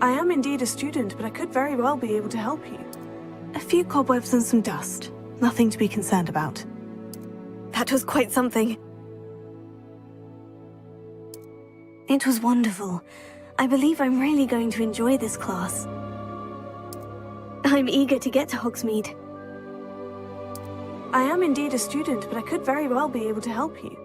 I am indeed a student, but I could very well be able to help you. A few cobwebs and some dust. Nothing to be concerned about. That was quite something. It was wonderful. I believe I'm really going to enjoy this class. I'm eager to get to Hogsmeade. I am indeed a student, but I could very well be able to help you.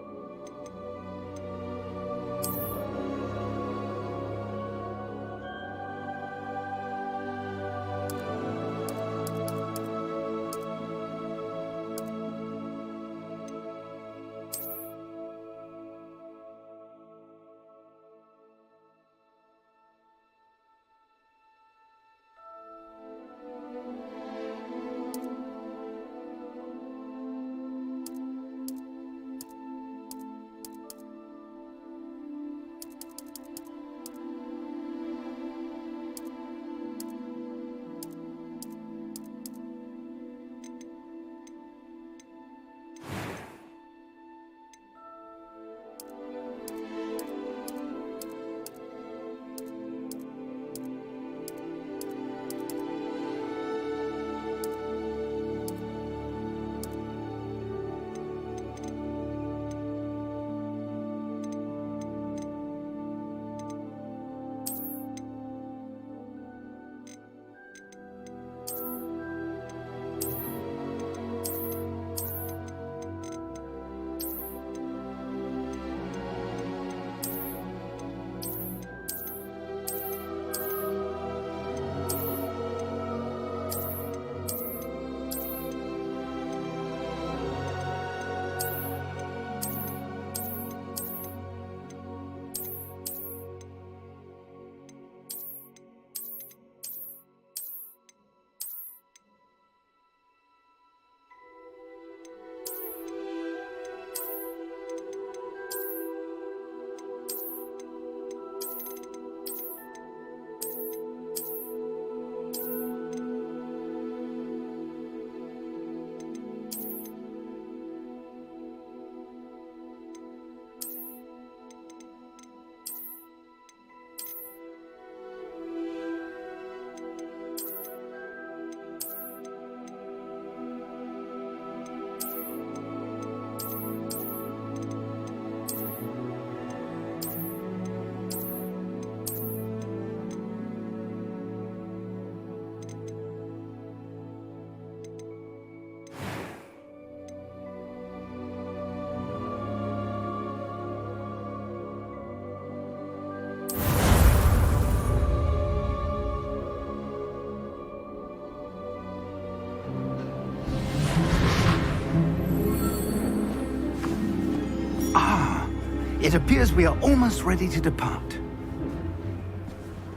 It appears we are almost ready to depart.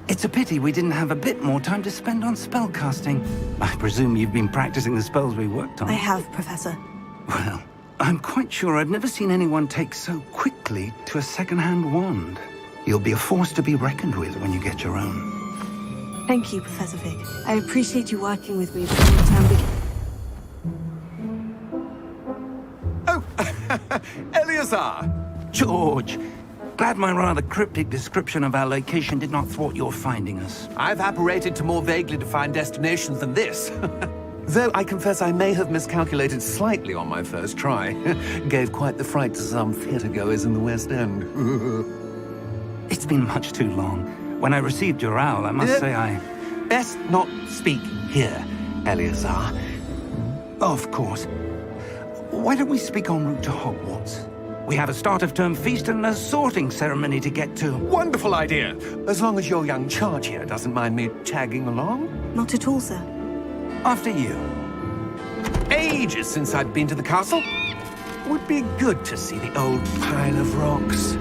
It's a pity we didn't have a bit more time to spend on spellcasting. I presume you've been practicing the spells we worked on. I have, Professor. Well, I'm quite sure I've never seen anyone take so quickly to a second-hand wand. You'll be a force to be reckoned with when you get your own. Thank you, Professor Fig. I appreciate you working with me before the term begins. Oh, Eleazar! George, glad my rather cryptic description of our location did not thwart your finding us. I've apparated to more vaguely defined destinations than this. Though I confess I may have miscalculated slightly on my first try. Gave quite the fright to some theatergoers in the West End. It's been much too long. When I received your owl, I must say I... Best not speak here, Eleazar. Of course. Why don't we speak en route to Hogwarts? We have a start-of-term feast and a sorting ceremony to get to. Wonderful idea! As long as your young charge here doesn't mind me tagging along. Not at all, sir. After you. Ages since I'd been to the castle. Would be good to see the old pile of rocks.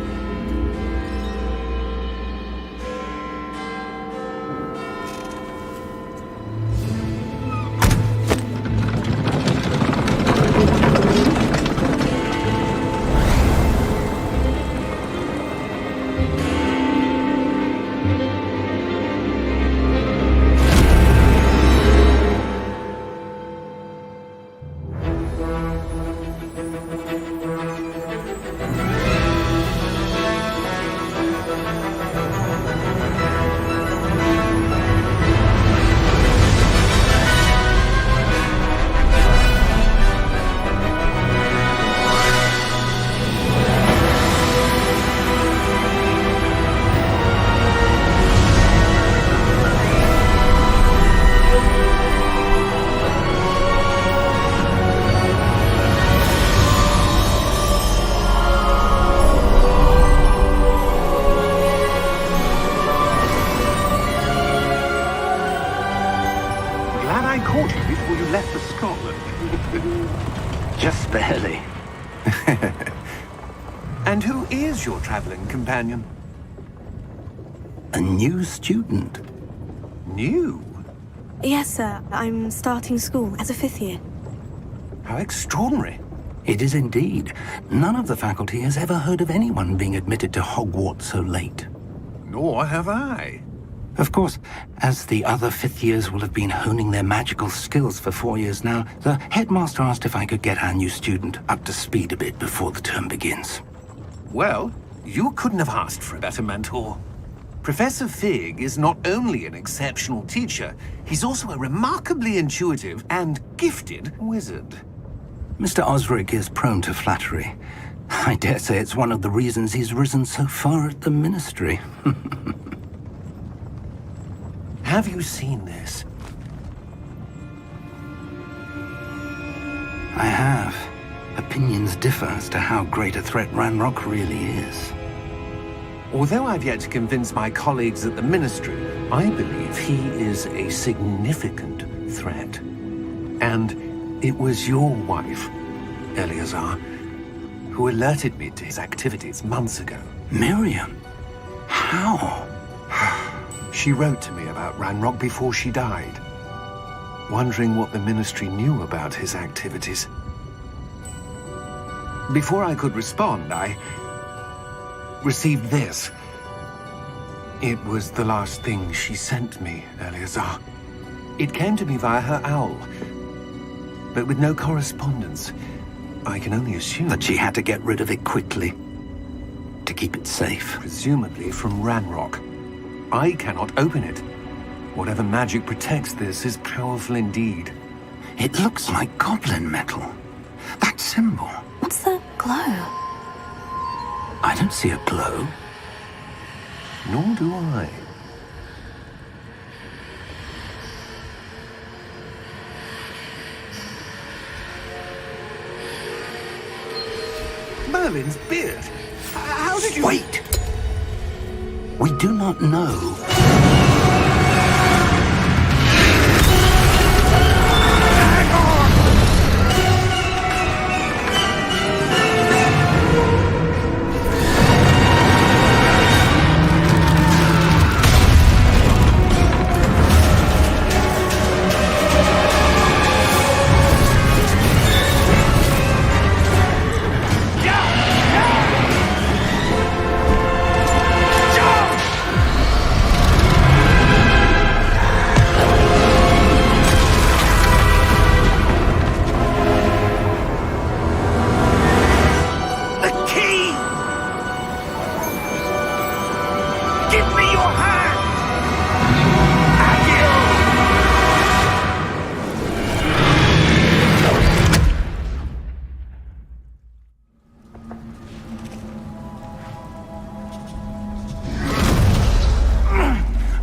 caught you before you left for Scotland. Just barely. And who is your traveling companion? A new student. New? Yes, sir. I'm starting school as a 5th year. How extraordinary. It is indeed. None of the faculty has ever heard of anyone being admitted to Hogwarts so late. Nor have I. Of course, as the other 5th years will have been honing their magical skills for 4 years now, the headmaster asked if I could get our new student up to speed a bit before the term begins. Well, you couldn't have asked for a better mentor. Professor Fig is not only an exceptional teacher, he's also a remarkably intuitive and gifted wizard. Mr. Osric is prone to flattery. I dare say it's one of the reasons he's risen so far at the Ministry. Have you seen this? I have. Opinions differ as to how great a threat Ranrock really is. Although I've yet to convince my colleagues at the Ministry, I believe he is a significant threat. And it was your wife, Eleazar, who alerted me to his activities months ago. Miriam? How? She wrote to me about Ranrock before she died, wondering what the Ministry knew about his activities. Before I could respond, I received this. It was the last thing she sent me, Eleazar. It came to me via her owl, but with no correspondence. I can only assume That she had to get rid of it quickly to keep it safe. presumably from Ranrock. I cannot open it. Whatever magic protects this is powerful indeed. It looks like goblin metal. That symbol. What's the glow? I don't see a glow. Nor do I. Merlin's beard. How did you... Wait! We do not know.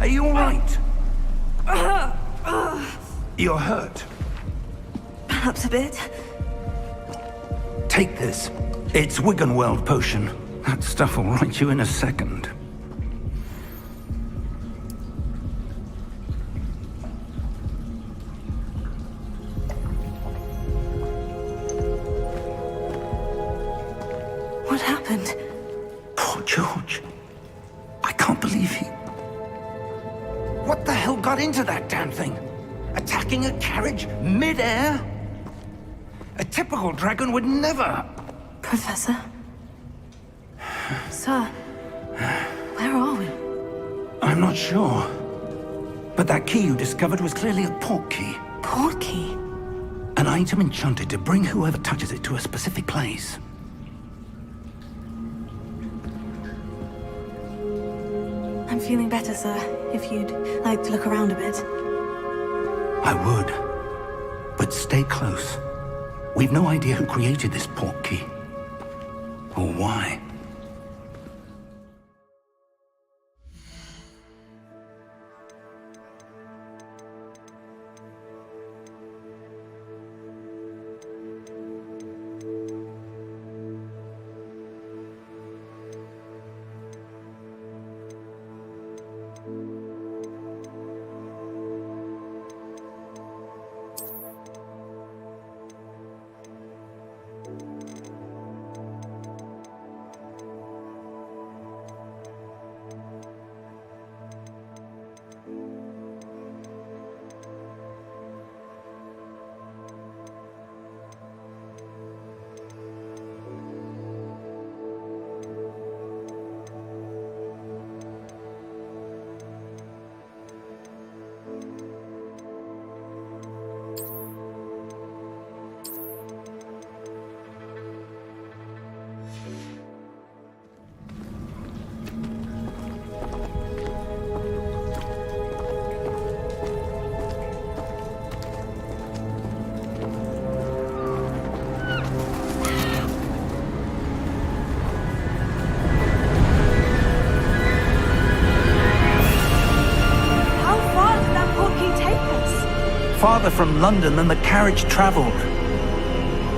Are you all right? You're hurt. Perhaps a bit. Take this. It's Wiggenweld potion. That stuff will right you in a second. What happened? Poor George. I can't believe he... What the hell got into that damn thing? Attacking a carriage mid-air? A typical dragon would never... Professor? Sir? Where are we? I'm not sure. But that key you discovered was clearly a port key. Port key? An item enchanted to bring whoever touches it to a specific place. I'm feeling better, sir. If you'd like to look around a bit. I would. But stay close. We've no idea who created this port key. Or why. farther from London than the carriage travelled.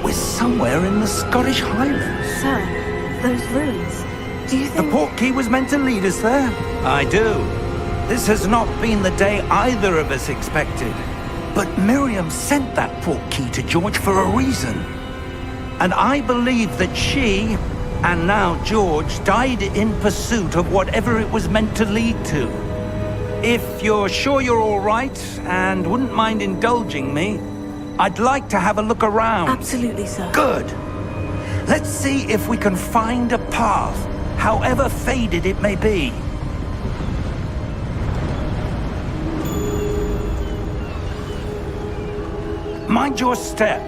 We're somewhere in the Scottish Highlands. Sir, those ruins. Do you The think... portkey was meant to lead us there? I do. This has not been the day either of us expected. But Miriam sent that portkey to George for a reason. And I believe that she, and now George, died in pursuit of whatever it was meant to lead to. If you're sure you're all right, and wouldn't mind indulging me, I'd like to have a look around. Absolutely, sir. Good. Let's see if we can find a path, however faded it may be. Mind your step.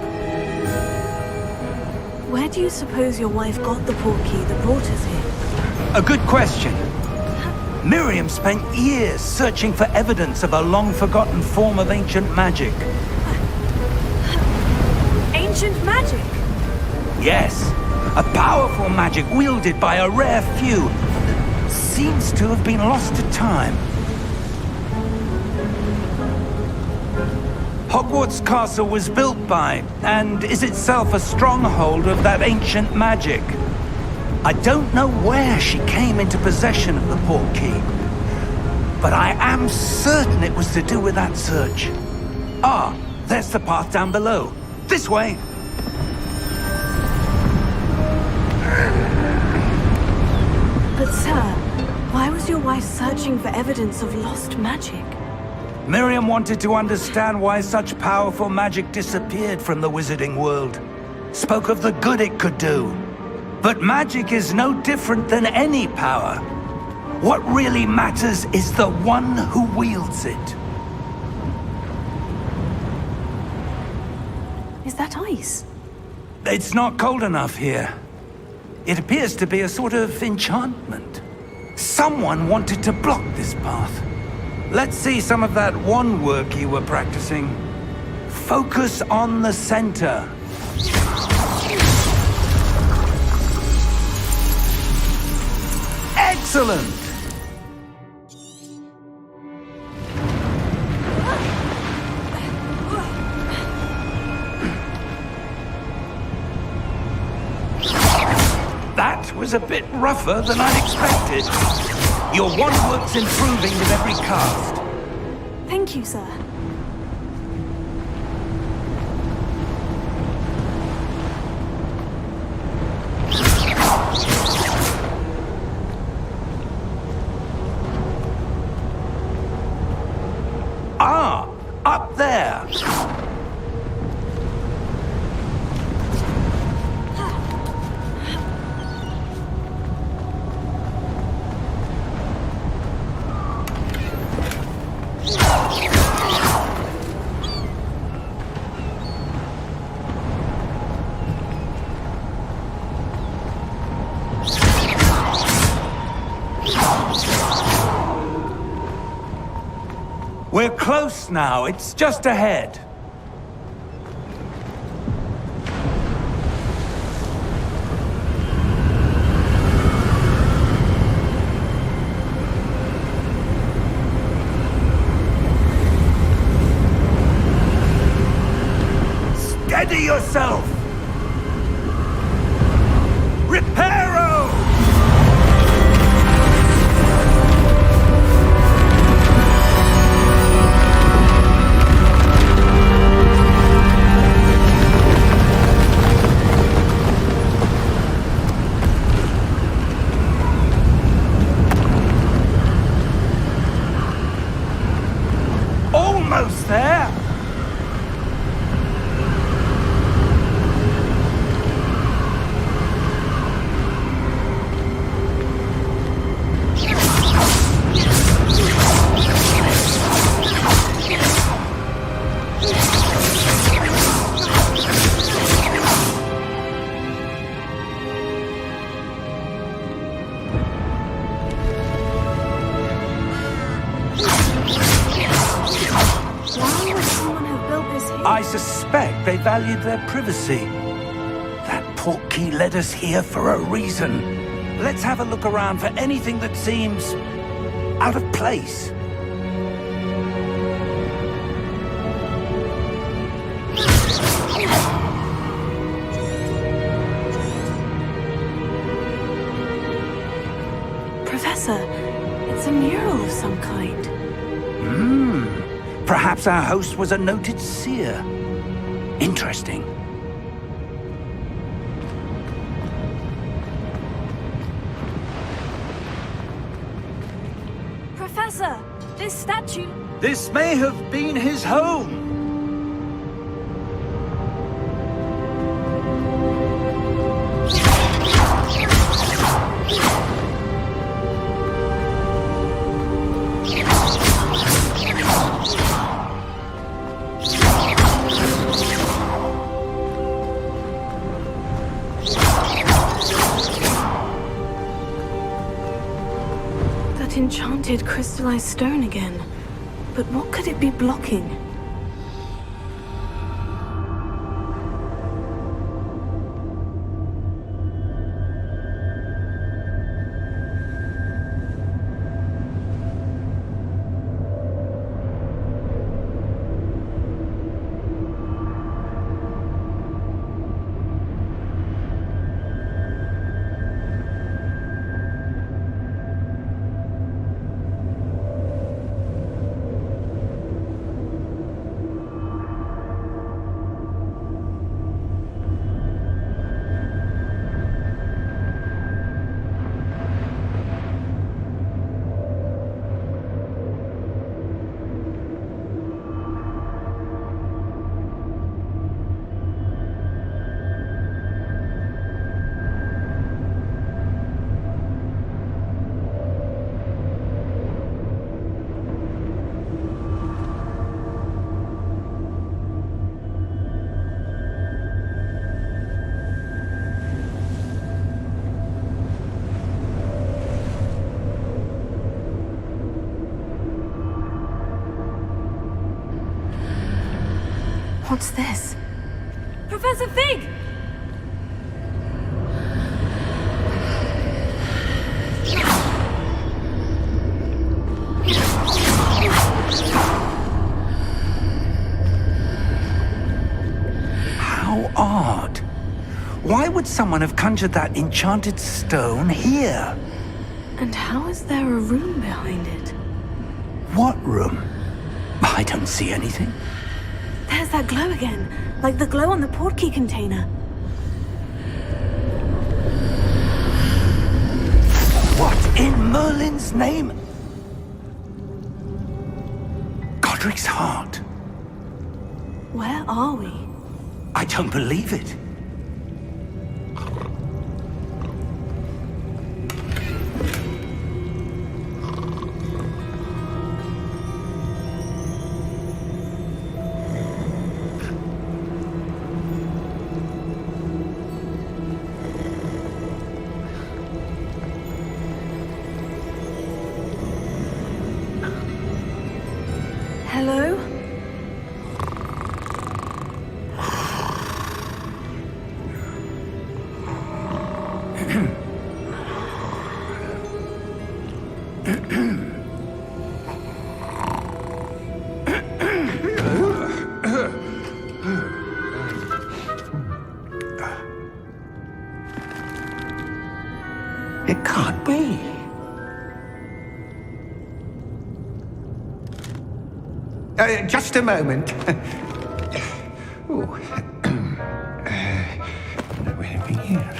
Where do you suppose your wife got the portkey that brought us here? A good question. Miriam spent years searching for evidence of a long-forgotten form of ancient magic. Ancient magic? Yes, a powerful magic wielded by a rare few that seems to have been lost to time. Hogwarts Castle was built by, and is itself a stronghold of that ancient magic. I don't know where she came into possession of the portkey, but I am certain it was to do with that search. Ah, there's the path down below. This way! But sir, why was your wife searching for evidence of lost magic? Miriam wanted to understand why such powerful magic disappeared from the wizarding world. Spoke of the good it could do. But magic is no different than any power. What really matters is the one who wields it. Is that ice? It's not cold enough here. It appears to be a sort of enchantment. Someone wanted to block this path. Let's see some of that wand work you were practicing. Focus on the center. Excellent! That was a bit rougher than I'd expected. Your wand work's improving with every cast. Thank you, sir. Ah, up there. We're close now. It's just ahead. Steady yourself! Reparo! Almost there! Why would someone have built this here? I suspect they valued their privacy. That portkey led us here for a reason. Let's have a look around for anything that seems out of place. Perhaps our host was a noted seer. Interesting. Professor, this statue... This may have been his home. That enchanted crystallized stone again. But what could it be blocking? What's this? Professor Fig! How odd. Why would someone have conjured that enchanted stone here? And how is there a room behind it? What room? I don't see anything. There's that glow again, like the glow on the portkey container. What in Merlin's name? Godric's heart. Where are we? I don't believe it. Hello? It can't be. Just a moment. Ooh. Where are we here?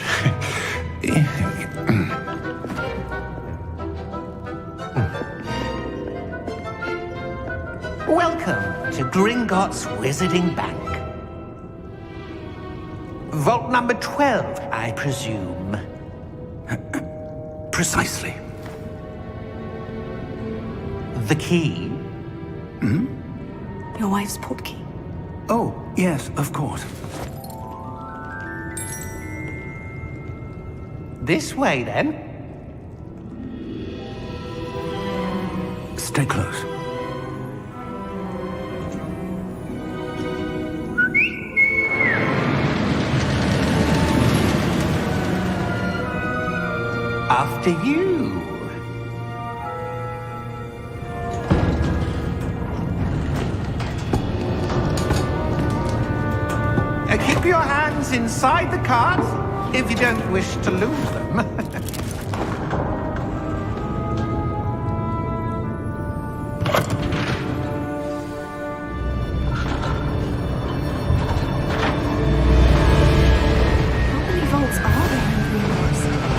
Welcome to Gringotts Wizarding Bank. Vault number 12, I presume. Precisely. The key? Your wife's portkey. Oh, yes, of course. This way, then. Stay close. After you. Keep your hands inside the cart if you don't wish to lose them.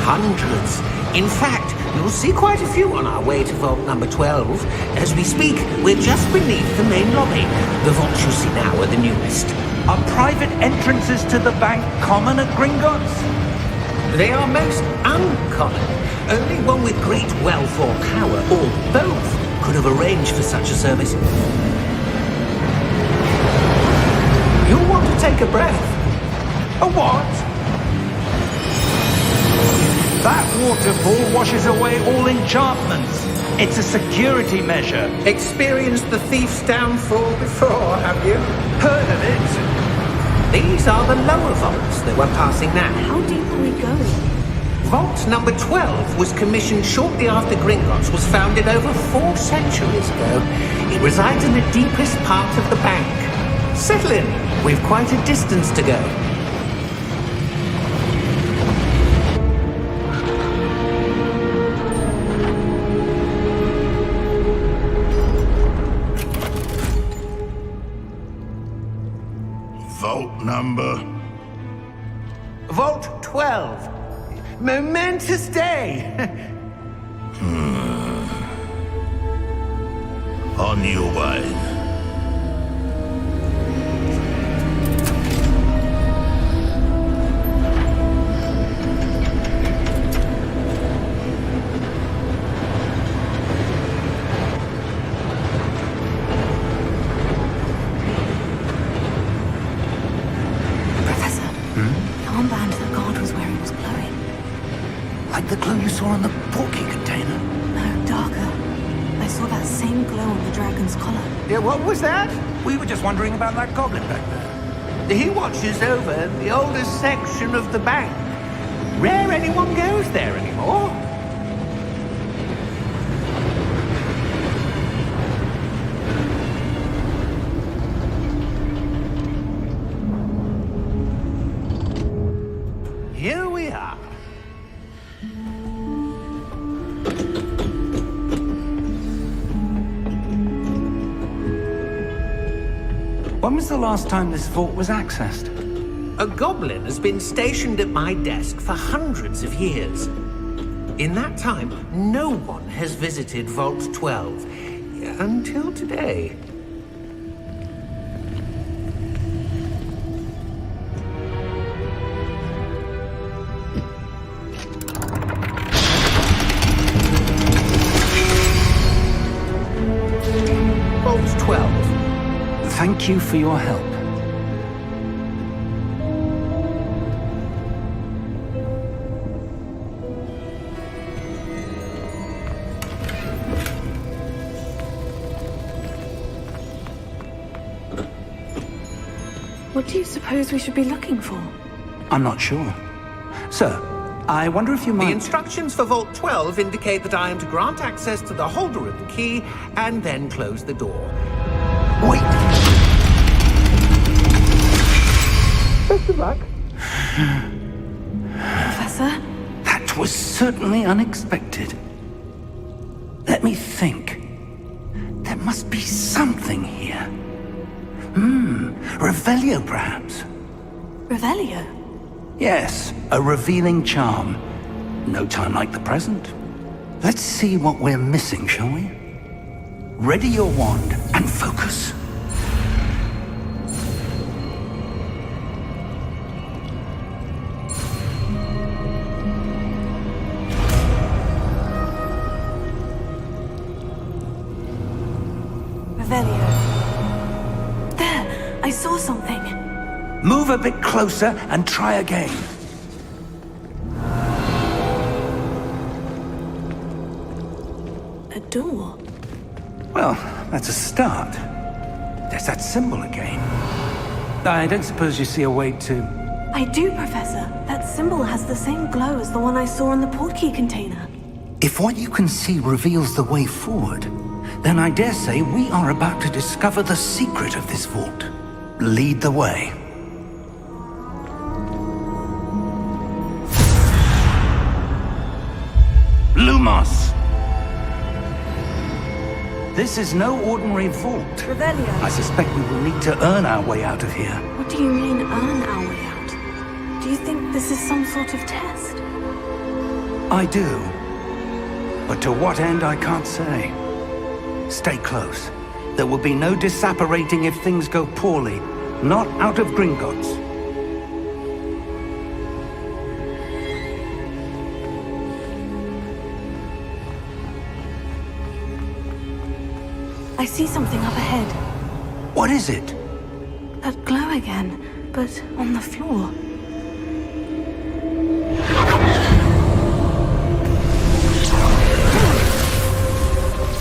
Hundreds. In fact, you'll see quite a few on our way to vault number 12. As we speak, we're just beneath the main lobby. The vaults you see now are the newest. Are private entrances to the bank common at Gringotts? They are most uncommon. Only one with great wealth or power, or both, could have arranged for such a service. You'll want to take a breath. A what? That waterfall washes away all enchantments. It's a security measure. Experienced the thief's downfall before, have you? Heard of it? These are the lower vaults that we're passing now. How deep are we going? Vault number 12 was commissioned shortly after Gringotts was founded over 4 centuries ago. It resides in the deepest part of the bank. Settle in. We've quite a distance to go. Vault number? Vault 12. Momentous day. On your way. Professor, the armband that God was wearing was glowing. Like the glow you saw on the porky container? No, darker. I saw that same glow on the dragon's collar. Yeah, what was that? We were just wondering about that goblin back there. He watches over the oldest section of the bank. Rare anyone goes there anymore. Here we are. When was the last time this vault was accessed? A goblin has been stationed at my desk for hundreds of years. In that time, no one has visited Vault 12. Until today. Vault 12. Thank you for your help. What do you suppose we should be looking for? I'm not sure. Sir, I wonder if you The might... instructions for Vault 12 indicate that I am to grant access to the holder of the key and then close the door. Wait! Best of luck. Professor? That was certainly unexpected. Let me think. There must be something here. Revelio, perhaps? Revelio? Yes, a revealing charm. No time like the present. Let's see what we're missing, shall we? Ready your wand and focus. Revelio. There! I saw something. Move a bit closer and try again. A door. Well, that's a start. There's that symbol again. I don't suppose you see a way to... I do, Professor. That symbol has the same glow as the one I saw in the portkey container. If what you can see reveals the way forward, then I dare say we are about to discover the secret of this vault. Lead the way. Lumos! This is no ordinary vault. Revelio. I suspect we will need to earn our way out of here. What do you mean, earn our way out? Do you think this is some sort of test? I do. But to what end, I can't say. Stay close. There will be no disapparating if things go poorly. Not out of Gringotts. I see something up ahead. What is it? That glow again, but on the floor.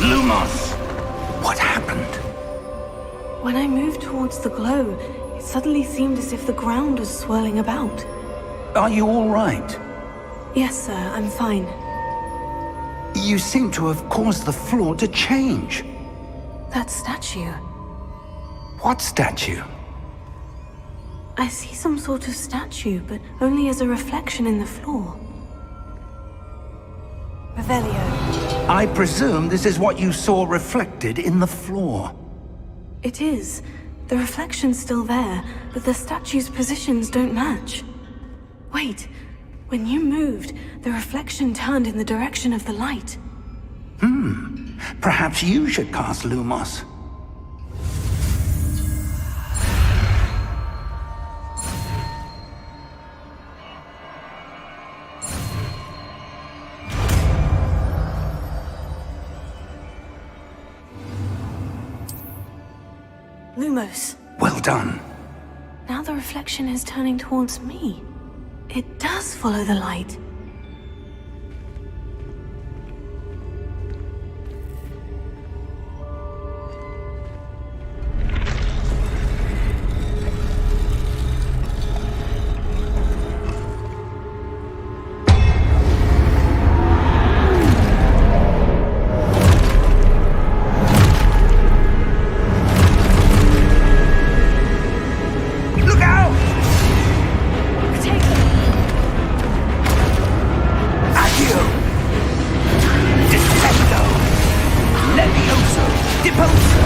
Lumos! What happened? When I moved towards the glow, it suddenly seemed as if the ground was swirling about. Are you all right? Yes, sir, I'm fine. You seem to have caused the floor to change. That statue. What statue? I see some sort of statue, but only as a reflection in the floor. Revelio. I presume this is what you saw reflected in the floor. It is. The reflection's still there, but the statue's positions don't match. Wait. When you moved, the reflection turned in the direction of the light. Perhaps you should cast Lumos. Lumos. Well done. Now the reflection is turning towards me. It does follow the light. Look out! Accio! Defendo! Levioso! Deposo!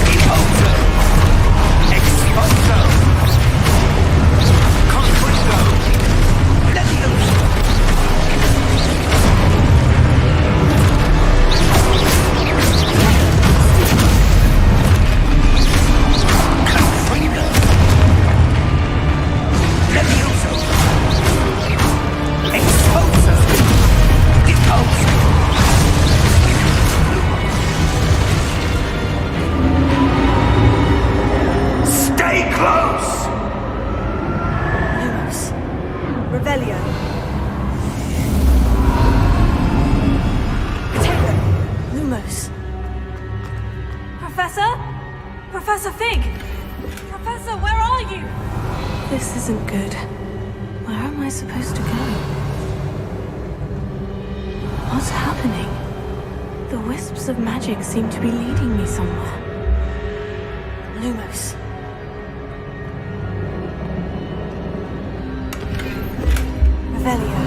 Deposo! Exposo! Conquesto! Levioso! Confringo! Levioso! Exposo! Deposo! Stay close! Lumos. Revelio. Potato. Lumos. Professor? Professor Fig! Professor, where are you? This isn't good. Where am I supposed to go? What's happening? The wisps of magic seem to be leading me somewhere. Lumos. Revelio.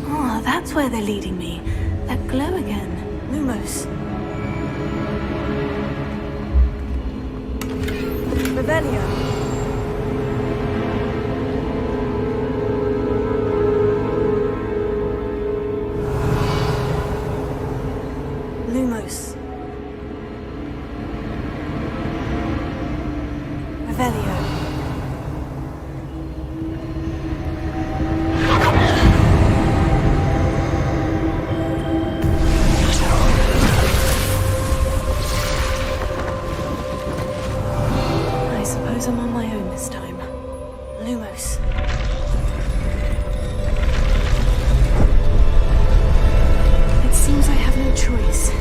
Oh, that's where they're leading me. That glow again. Lumos. Revelio. Lumos. Revelio. I suppose I'm on my own this time. Lumos. It seems I have no choice.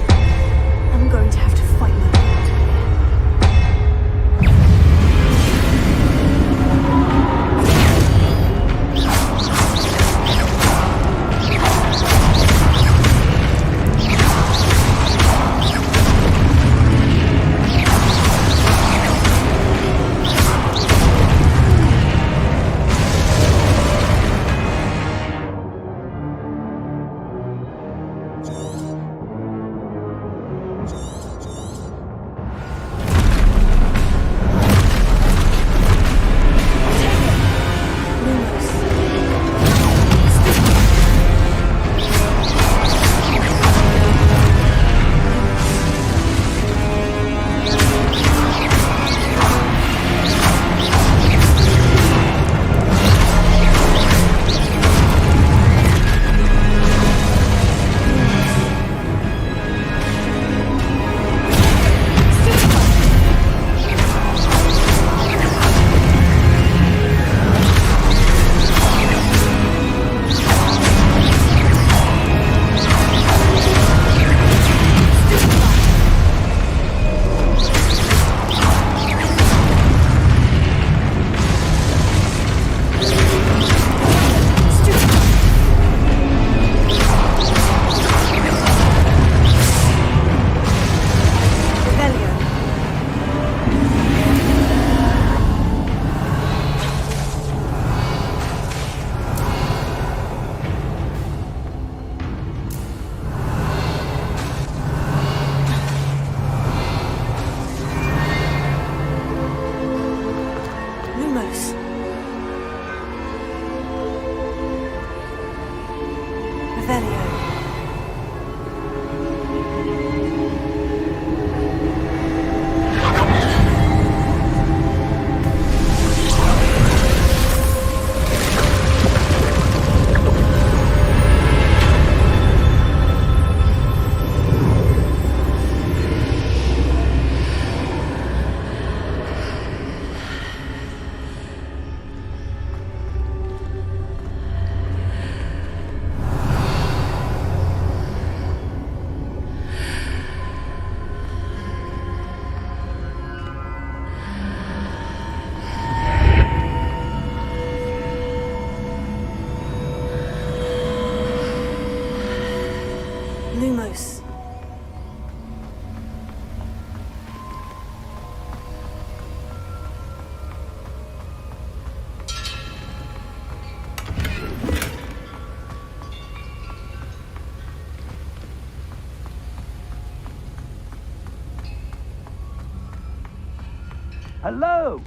Hello?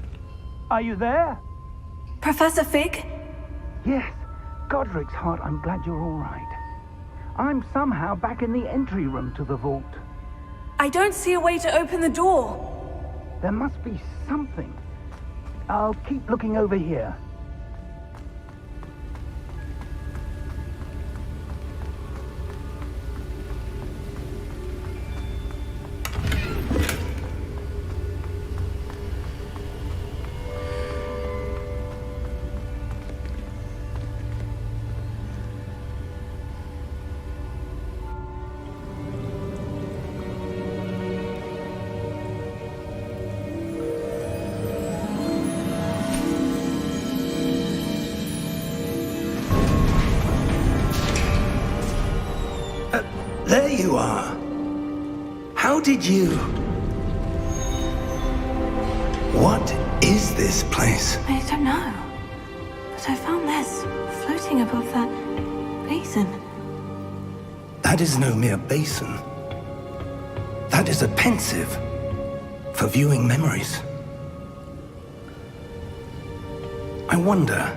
Are you there? Professor Fig? Yes. Godric's heart, I'm glad you're all right. I'm somehow back in the entry room to the vault. I don't see a way to open the door. There must be something. I'll keep looking over here. There you are. How did you... What is this place? I don't know. But I found this floating above that basin. That is no mere basin. That is a pensive for viewing memories. I wonder...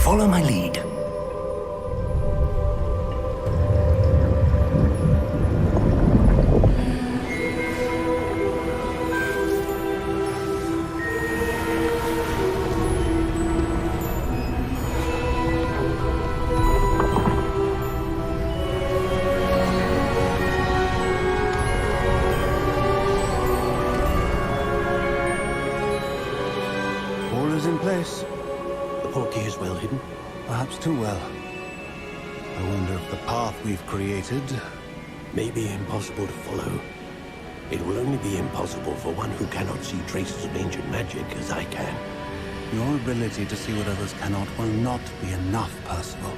Follow my lead. All is in place. The portkey is well hidden. Perhaps too well. I wonder if the path we've created... May be impossible to follow. It will only be impossible for one who cannot see traces of ancient magic as I can. Your ability to see what others cannot will not be enough, Percival.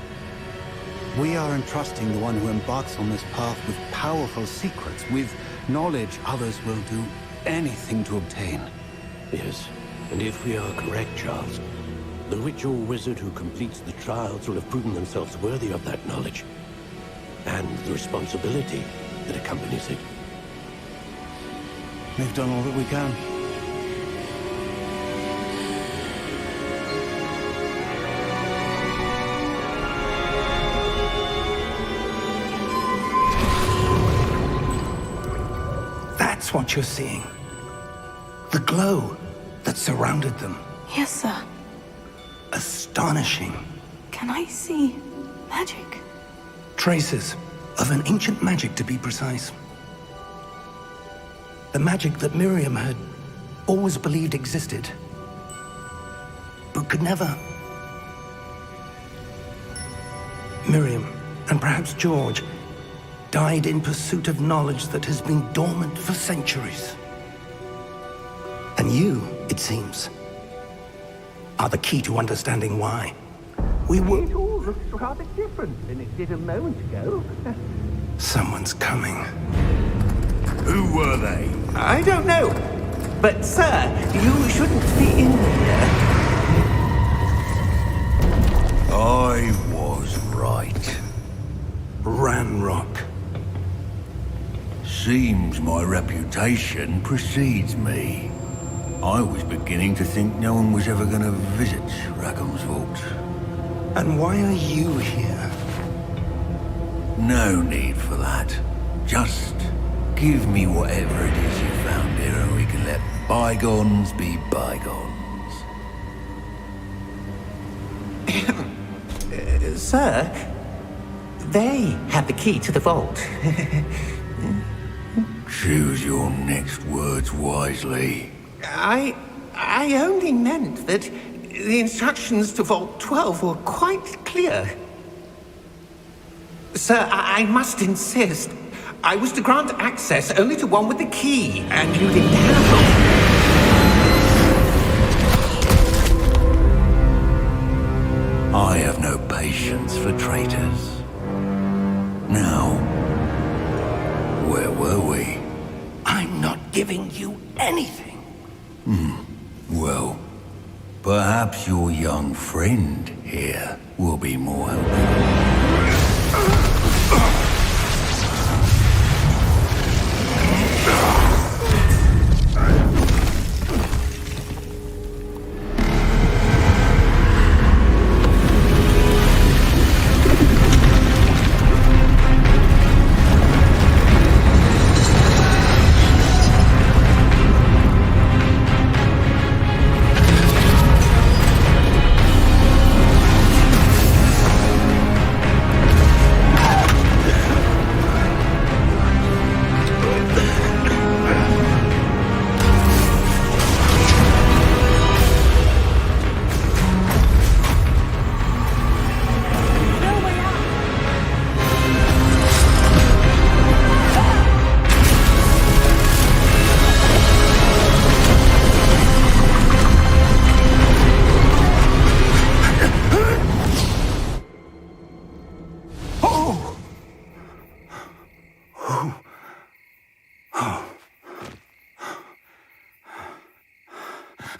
We are entrusting the one who embarks on this path with powerful secrets, with knowledge others will do anything to obtain. Yes, and if we are correct, Charles, the witch or wizard who completes the trials will have proven themselves worthy of that knowledge, and the responsibility that accompanies it. We've done all that we can. That's what you're seeing. The glow that surrounded them. Yes, sir. Astonishing. Can I see magic? Traces of an ancient magic, to be precise. The magic that Miriam had always believed existed, but could never. Miriam, and perhaps George, died in pursuit of knowledge that has been dormant for centuries. And you, it seems, are the key to understanding why. We were... It all looks rather different than it did a moment ago. Someone's coming. Who were they? I don't know. But, sir, you shouldn't be in here. I was right. Ranrock. Seems my reputation precedes me. I was beginning to think no one was ever going to visit Rackham's vault. And why are you here? No need for that. Just give me whatever it is you found here and we can let bygones be bygones. Sir, they have the key to the vault. Choose your next words wisely. I only meant that the instructions to Vault 12 were quite clear. Sir, I must insist. I was to grant access only to one with the key, and you didn't have it. I have no patience for traitors. Now, where were we? I'm not giving you anything. Well, Perhaps your young friend here will be more helpful.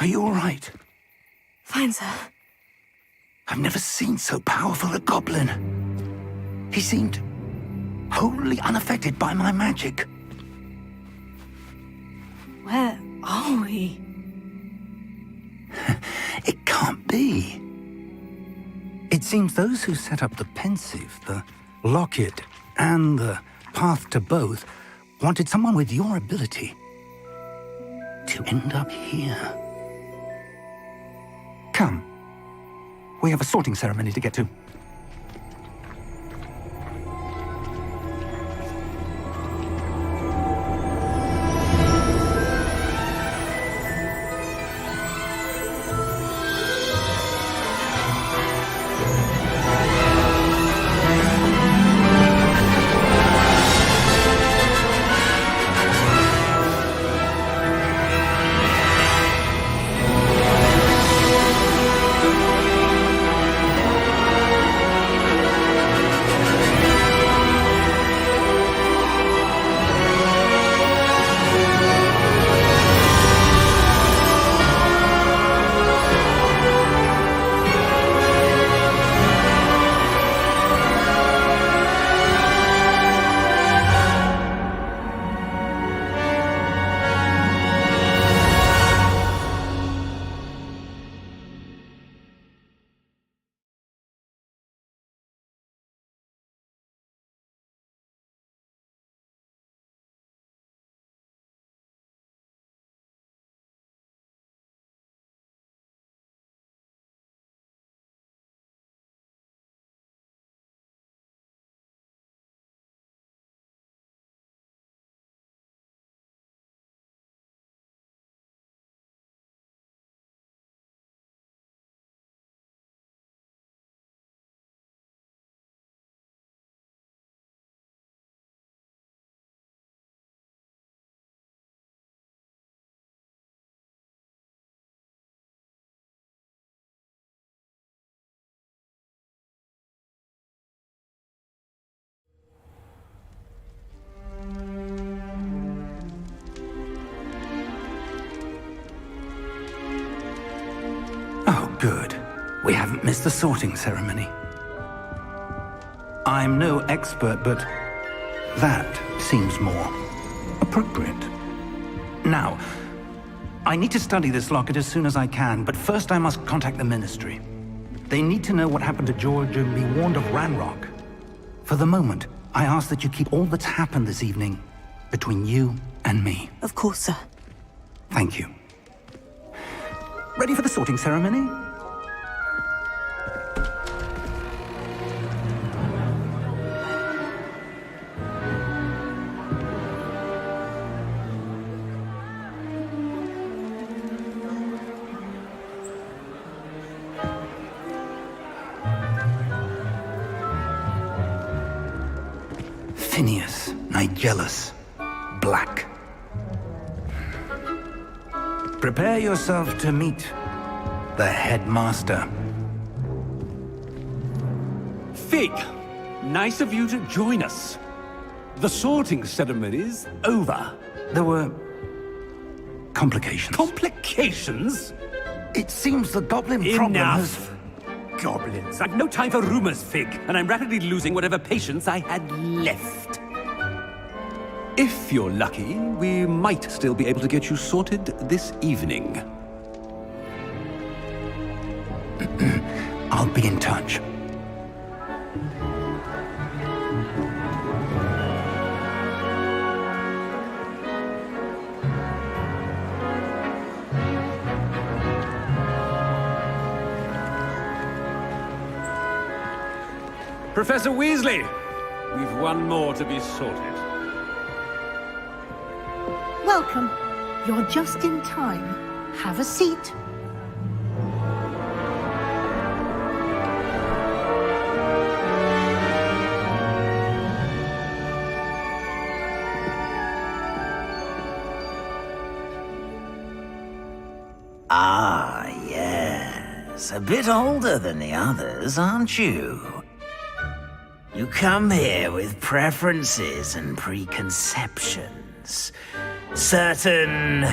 Are you all right? Fine, sir. I've never seen so powerful a goblin. He seemed wholly unaffected by my magic. Where are we? It can't be. It seems those who set up the Pensieve, the Locket, and the Path to Both wanted someone with your ability to end up here. Come. We have a sorting ceremony to get to. Oh, good. We haven't missed the sorting ceremony. I'm no expert, but that seems more appropriate. Now, I need to study this locket as soon as I can, but first I must contact the Ministry. They need to know what happened to George and be warned of Ranrock. For the moment, I ask that you keep all that's happened this evening between you and me. Of course, sir. Thank you. Ready for the sorting ceremony? Phineas Nigellus Black. Prepare yourself to meet the headmaster. Fig, nice of you to join us. The sorting ceremony's over. There were complications. Complications? It seems the goblin problem has... Enough! Goblins. I've no time for rumors, Fig, and I'm rapidly losing whatever patience I had left. If you're lucky, we might still be able to get you sorted this evening. I'll be in touch. Professor Weasley, we've one more to be sorted. Welcome. You're just in time. Have a seat. Ah, yes. A bit older than the others, aren't you? You come here with preferences and preconceptions. Certain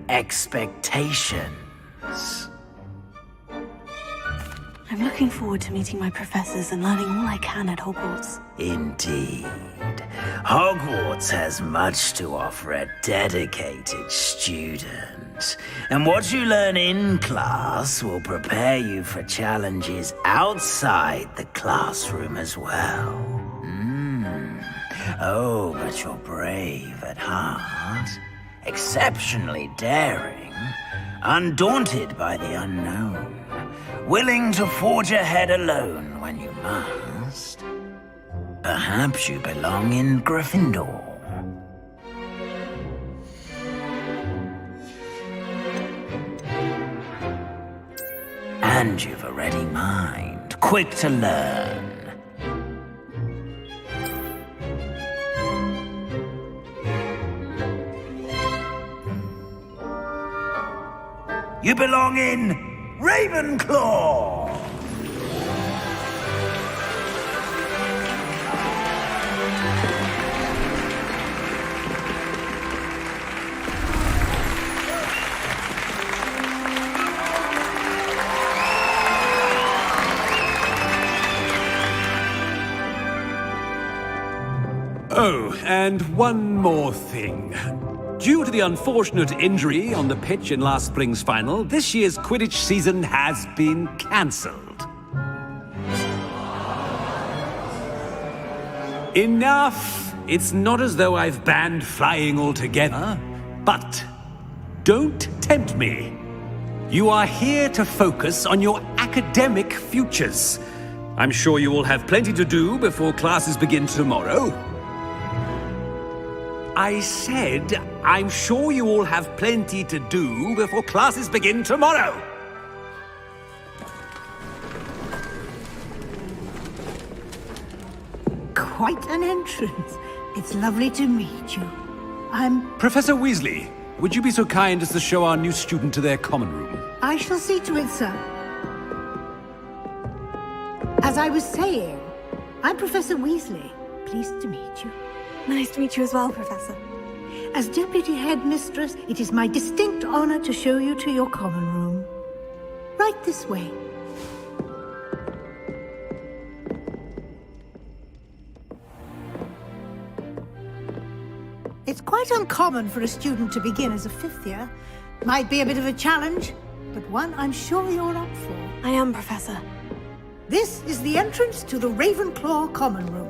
expectations. I'm looking forward to meeting my professors and learning all I can at Hogwarts. Indeed. Hogwarts has much to offer a dedicated student. And what you learn in class will prepare you for challenges outside the classroom as well. Oh, but you're brave at heart. Exceptionally daring. Undaunted by the unknown. Willing to forge ahead alone when you must. Perhaps you belong in Gryffindor. And you've a ready mind, quick to learn. You belong in Ravenclaw! Oh, and one more thing. Due to the unfortunate injury on the pitch in last spring's final, this year's Quidditch season has been cancelled. Enough! It's not as though I've banned flying altogether, but don't tempt me. You are here to focus on your academic futures. I'm sure you will have plenty to do before classes begin tomorrow. I said, I'm sure you all have plenty to do before classes begin tomorrow. Quite an entrance. It's lovely to meet you. I'm... Professor Weasley, would you be so kind as to show our new student to their common room? I shall see to it, sir. As I was saying, I'm Professor Weasley. Pleased to meet you. Nice to meet you as well, Professor. As Deputy Headmistress, it is my distinct honor to show you to your common room. Right this way. It's quite uncommon for a student to begin as a fifth year. Might be a bit of a challenge, but one I'm sure you're up for. I am, Professor. This is the entrance to the Ravenclaw common room.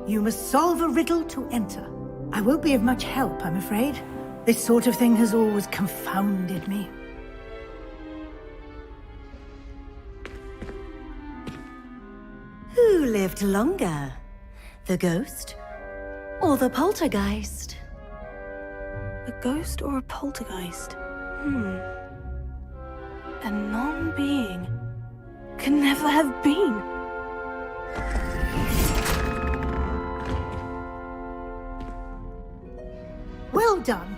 You must solve a riddle to enter. I won't be of much help, I'm afraid. This sort of thing has always confounded me. Who lived longer? The ghost or the poltergeist? A ghost or a poltergeist? A non-being can never have been. Well done.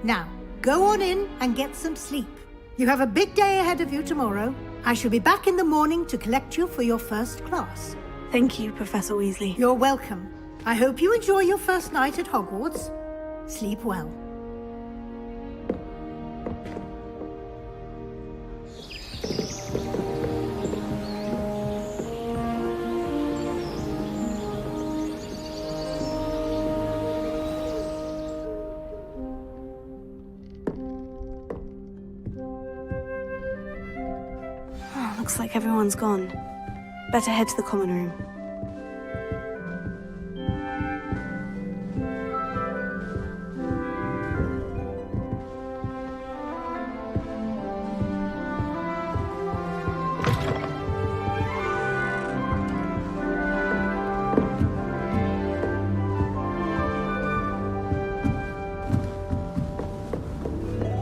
Now, go on in and get some sleep. You have a big day ahead of you tomorrow. I shall be back in the morning to collect you for your first class. Thank you, Professor Weasley. You're welcome. I hope you enjoy your first night at Hogwarts. Sleep well. Looks like everyone's gone. Better head to the common room.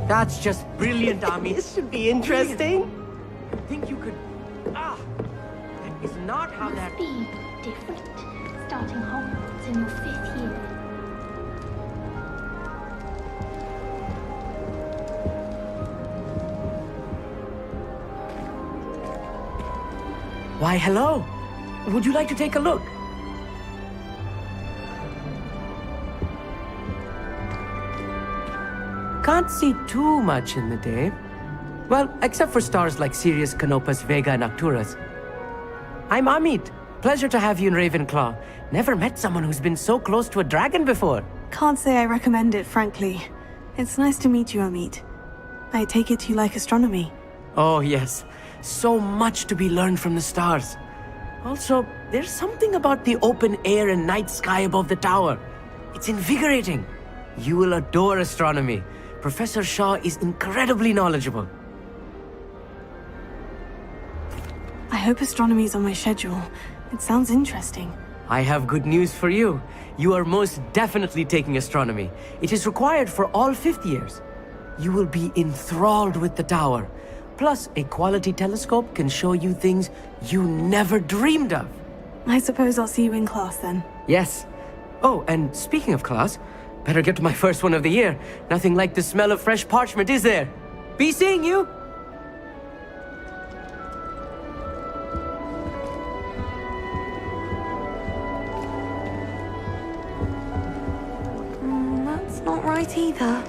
That's just brilliant, Ami. This should be interesting. I think you could... That is not how that... Be different, starting Hogwarts in your 5th year. Why, hello. Would you like to take a look? Can't see too much in the day. Well, except for stars like Sirius, Canopus, Vega, and Arcturus. I'm Amit. Pleasure to have you in Ravenclaw. Never met someone who's been so close to a dragon before. Can't say I recommend it, frankly. It's nice to meet you, Amit. I take it you like astronomy. Oh, yes. So much to be learned from the stars. Also, there's something about the open air and night sky above the tower. It's invigorating. You will adore astronomy. Professor Shaw is incredibly knowledgeable. I hope astronomy's on my schedule. It sounds interesting. I have good news for you. You are most definitely taking astronomy. It is required for all 5th years. You will be enthralled with the tower. Plus, a quality telescope can show you things you never dreamed of. I suppose I'll see you in class then. Yes. Oh, and speaking of class, better get to my first one of the year. Nothing like the smell of fresh parchment, is there? Be seeing you! That's not right either.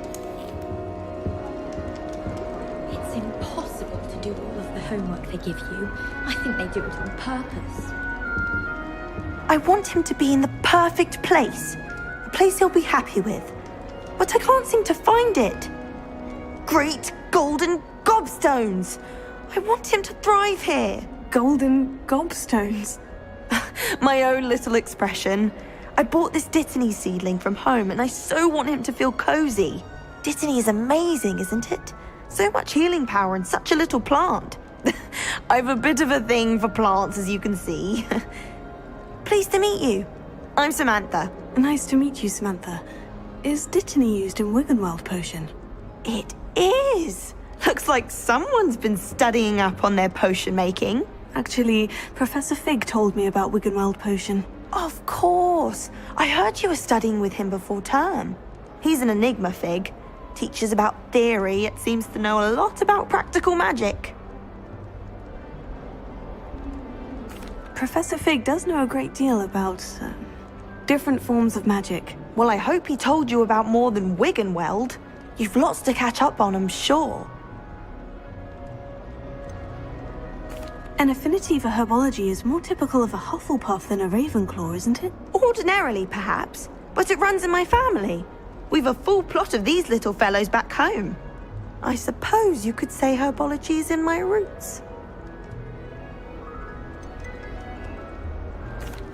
It's impossible to do all of the homework they give you. I think they do it on purpose. I want him to be in the perfect place. A place he'll be happy with. But I can't seem to find it. Great golden gobstones! I want him to thrive here. Golden gobstones? My own little expression. I bought this Dittany seedling from home and I so want him to feel cozy. Dittany is amazing, isn't it? So much healing power in such a little plant. I've a bit of a thing for plants, as you can see. Pleased to meet you. I'm Samantha. Nice to meet you, Samantha. Is Dittany used in Wiggenweld potion? It is. Looks like someone's been studying up on their potion making. Actually, Professor Fig told me about Wiggenweld potion. Of course. I heard you were studying with him before term. He's an enigma, Fig. Teaches about theory, yet seems to know a lot about practical magic. Professor Fig does know a great deal about different forms of magic. Well, I hope he told you about more than Wiggenweld. You've lots to catch up on, I'm sure. An affinity for herbology is more typical of a Hufflepuff than a Ravenclaw, isn't it? Ordinarily, perhaps, but it runs in my family. We've a full plot of these little fellows back home. I suppose you could say herbology is in my roots.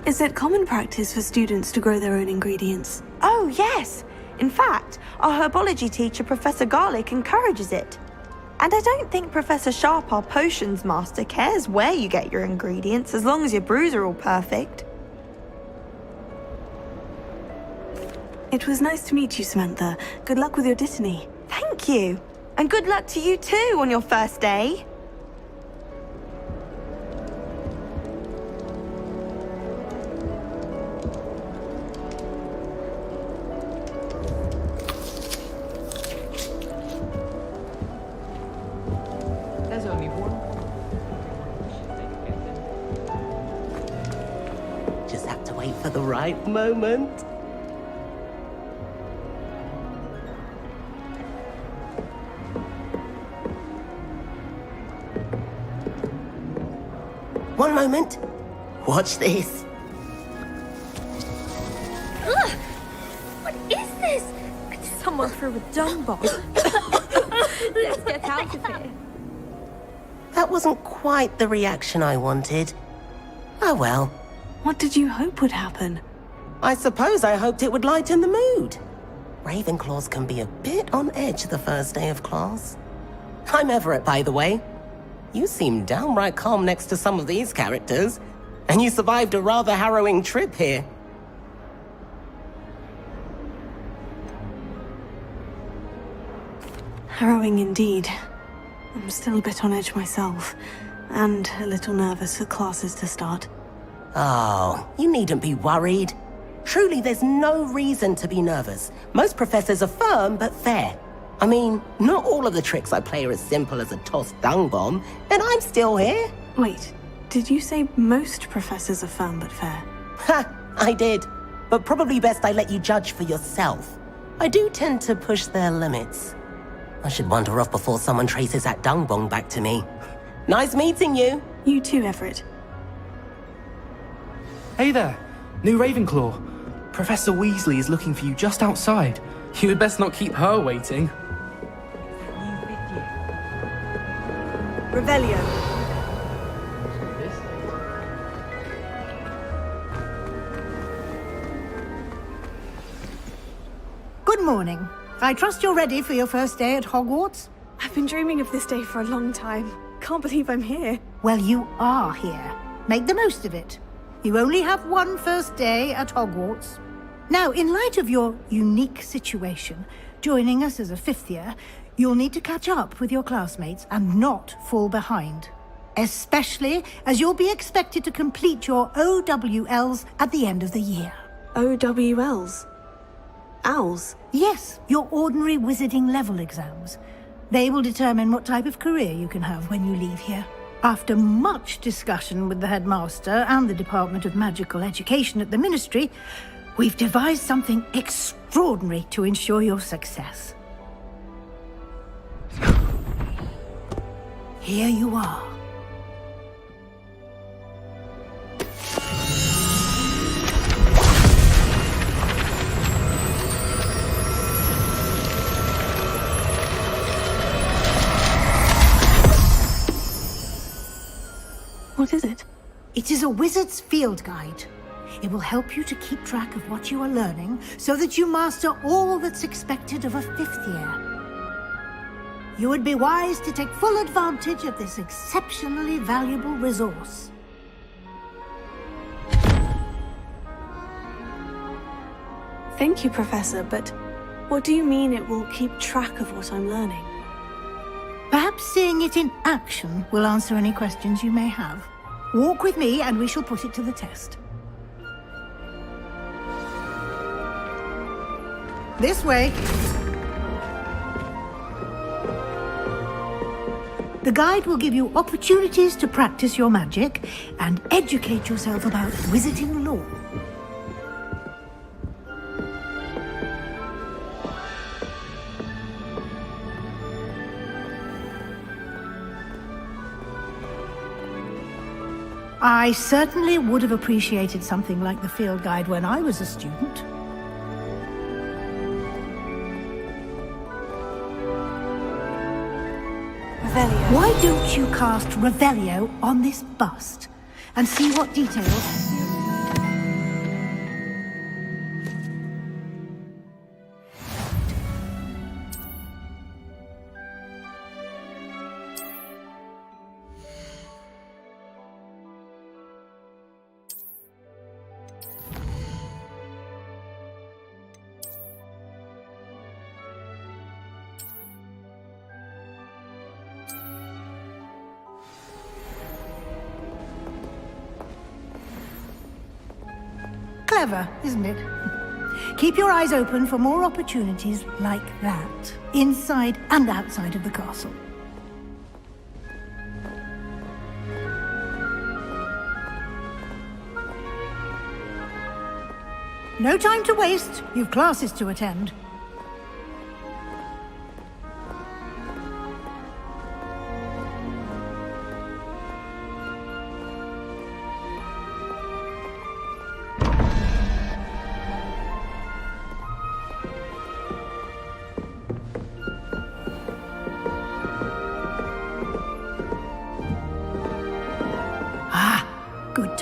Is it common practice for students to grow their own ingredients? Oh, yes. In fact, our herbology teacher, Professor Garlick, encourages it. And I don't think Professor Sharp, our potions master, cares where you get your ingredients as long as your brews are all perfect. It was nice to meet you, Samantha. Good luck with your Dittany. Thank you. And good luck to you too on your first day. There's only one. Just have to wait for the right moment. One moment. Watch this. Ugh! What is this? Someone threw a dung bomb. Let's get out of here. That wasn't quite the reaction I wanted. Oh well. What did you hope would happen? I suppose I hoped it would lighten the mood. Ravenclaws can be a bit on edge the first day of class. I'm Everett, by the way. You seem downright calm next to some of these characters, and you survived a rather harrowing trip here. Harrowing indeed. I'm still a bit on edge myself, and a little nervous for classes to start. Oh, you needn't be worried. Truly, there's no reason to be nervous. Most professors are firm but fair. I mean, not all of the tricks I play are as simple as a tossed dung bomb, and I'm still here. Wait, did you say most professors are firm but fair? Ha, I did. But probably best I let you judge for yourself. I do tend to push their limits. I should wander off before someone traces that dung bomb back to me. Nice meeting you. You too, Everett. Hey there, new Ravenclaw. Professor Weasley is looking for you just outside. You had best not keep her waiting. Revelio. Good morning. I trust you're ready for your first day at Hogwarts? I've been dreaming of this day for a long time. Can't believe I'm here. Well, you are here. Make the most of it. You only have one first day at Hogwarts. Now, in light of your unique situation, joining us as a fifth year, you'll need to catch up with your classmates and not fall behind. Especially as you'll be expected to complete your OWLs at the end of the year. OWLs? Owls? Yes, your ordinary wizarding level exams. They will determine what type of career you can have when you leave here. After much discussion with the headmaster and the Department of Magical Education at the Ministry, we've devised something extraordinary to ensure your success. Here you are. What is it? It is a wizard's field guide. It will help you to keep track of what you are learning so that you master all that's expected of a fifth year. You would be wise to take full advantage of this exceptionally valuable resource. Thank you, Professor, but what do you mean it will keep track of what I'm learning? Perhaps seeing it in action will answer any questions you may have. Walk with me and we shall put it to the test. This way. The guide will give you opportunities to practice your magic and educate yourself about wizarding lore. I certainly would have appreciated something like the field guide when I was a student. Revelio. Why don't you cast Revelio on this bust and see what details... Clever, isn't it? Keep your eyes open for more opportunities like that, inside and outside of the castle. No time to waste. You've classes to attend.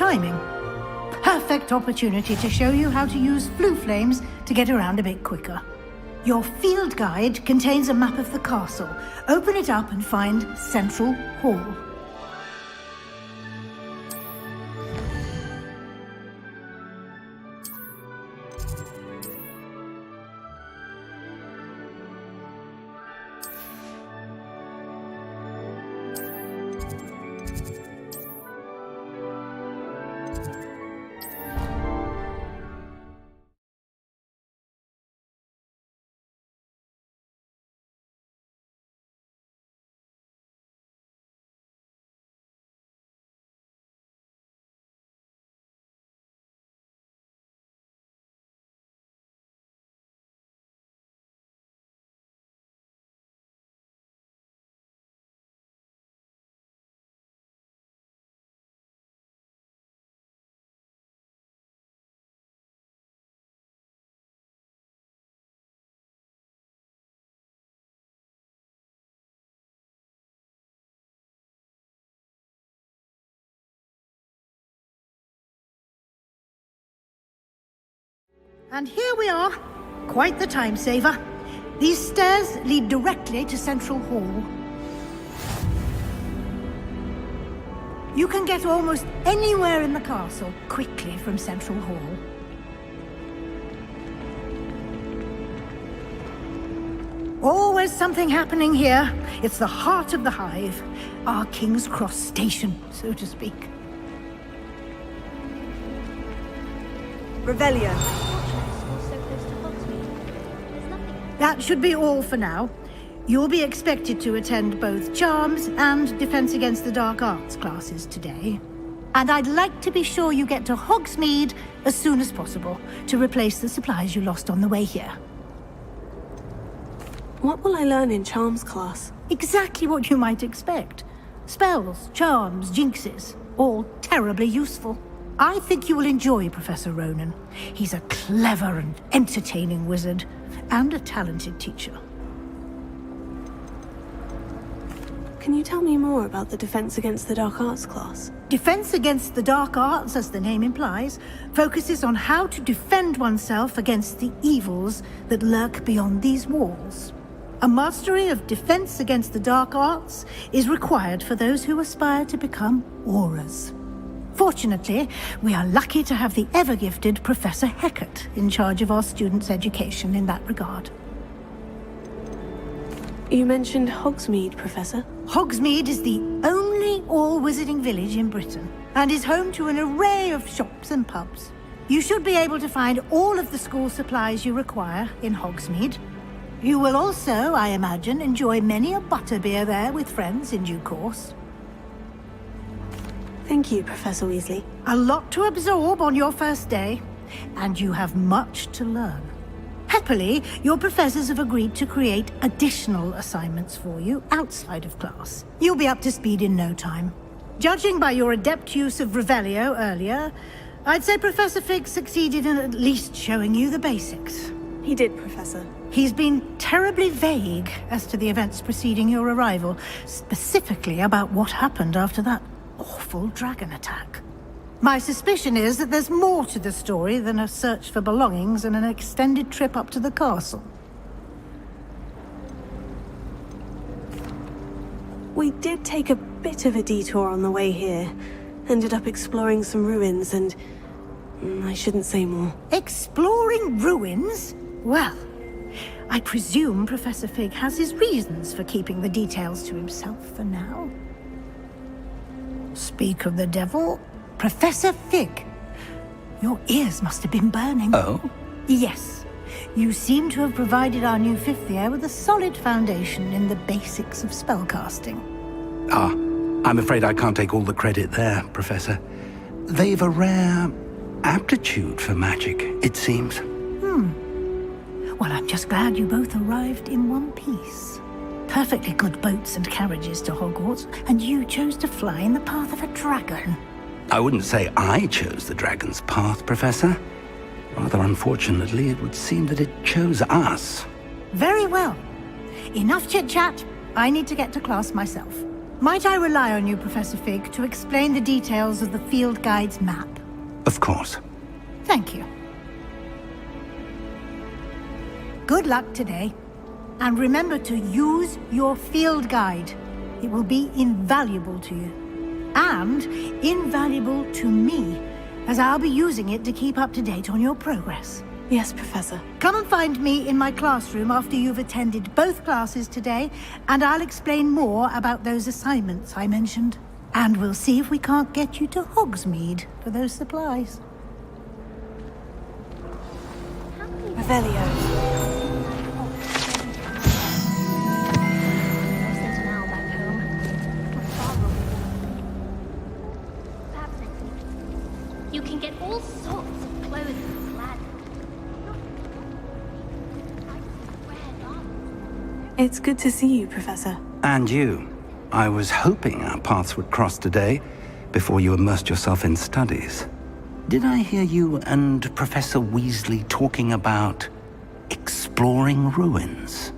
timing. Perfect opportunity to show you how to use flue flames to get around a bit quicker. Your field guide contains a map of the castle. Open it up and find Central Hall. And here we are. Quite the time saver. These stairs lead directly to Central Hall. You can get almost anywhere in the castle quickly from Central Hall. Always something happening here. It's the heart of the hive. Our King's Cross station, so to speak. Revelio. That should be all for now. You'll be expected to attend both Charms and Defense Against the Dark Arts classes today. And I'd like to be sure you get to Hogsmeade as soon as possible to replace the supplies you lost on the way here. What will I learn in Charms class? Exactly what you might expect. Spells, charms, jinxes, all terribly useful. I think you will enjoy Professor Ronen. He's a clever and entertaining wizard, and a talented teacher. Can you tell me more about the Defense Against the Dark Arts class? Defense Against the Dark Arts, as the name implies, focuses on how to defend oneself against the evils that lurk beyond these walls. A mastery of Defense Against the Dark Arts is required for those who aspire to become Aurors. Fortunately, we are lucky to have the ever-gifted Professor Hecat in charge of our students' education in that regard. You mentioned Hogsmeade, Professor. Hogsmeade is the only all-wizarding village in Britain, and is home to an array of shops and pubs. You should be able to find all of the school supplies you require in Hogsmeade. You will also, I imagine, enjoy many a butterbeer there with friends in due course. Thank you, Professor Weasley. A lot to absorb on your first day, and you have much to learn. Happily, your professors have agreed to create additional assignments for you outside of class. You'll be up to speed in no time. Judging by your adept use of Revelio earlier, I'd say Professor Fig succeeded in at least showing you the basics. He did, Professor. He's been terribly vague as to the events preceding your arrival, specifically about what happened after that awful dragon attack. My suspicion is that there's more to the story than a search for belongings and an extended trip up to the castle. We did take a bit of a detour on the way here. Ended up exploring some ruins and... I shouldn't say more. Exploring ruins? Well, I presume Professor Fig has his reasons for keeping the details to himself for now. Speak of the devil, Professor Fig. Your ears must have been burning. Oh? Yes. You seem to have provided our new fifth year with a solid foundation in the basics of spellcasting. Ah, I'm afraid I can't take all the credit there, Professor. They've a rare aptitude for magic, it seems. Well, I'm just glad you both arrived in one piece. Perfectly good boats and carriages to Hogwarts, and you chose to fly in the path of a dragon. I wouldn't say I chose the dragon's path, Professor. Rather unfortunately, it would seem that it chose us. Very well. Enough chit-chat. I need to get to class myself. Might I rely on you, Professor Fig, to explain the details of the field guide's map? Of course. Thank you. Good luck today. And remember to use your field guide. It will be invaluable to you. And invaluable to me, as I'll be using it to keep up to date on your progress. Yes, Professor. Come and find me in my classroom after you've attended both classes today, and I'll explain more about those assignments I mentioned. And we'll see if we can't get you to Hogsmeade for those supplies. Revelio. You can get all sorts of clothing and clad. It's good to see you, Professor. And you. I was hoping our paths would cross today, before you immersed yourself in studies. Did I hear you and Professor Weasley talking about exploring ruins?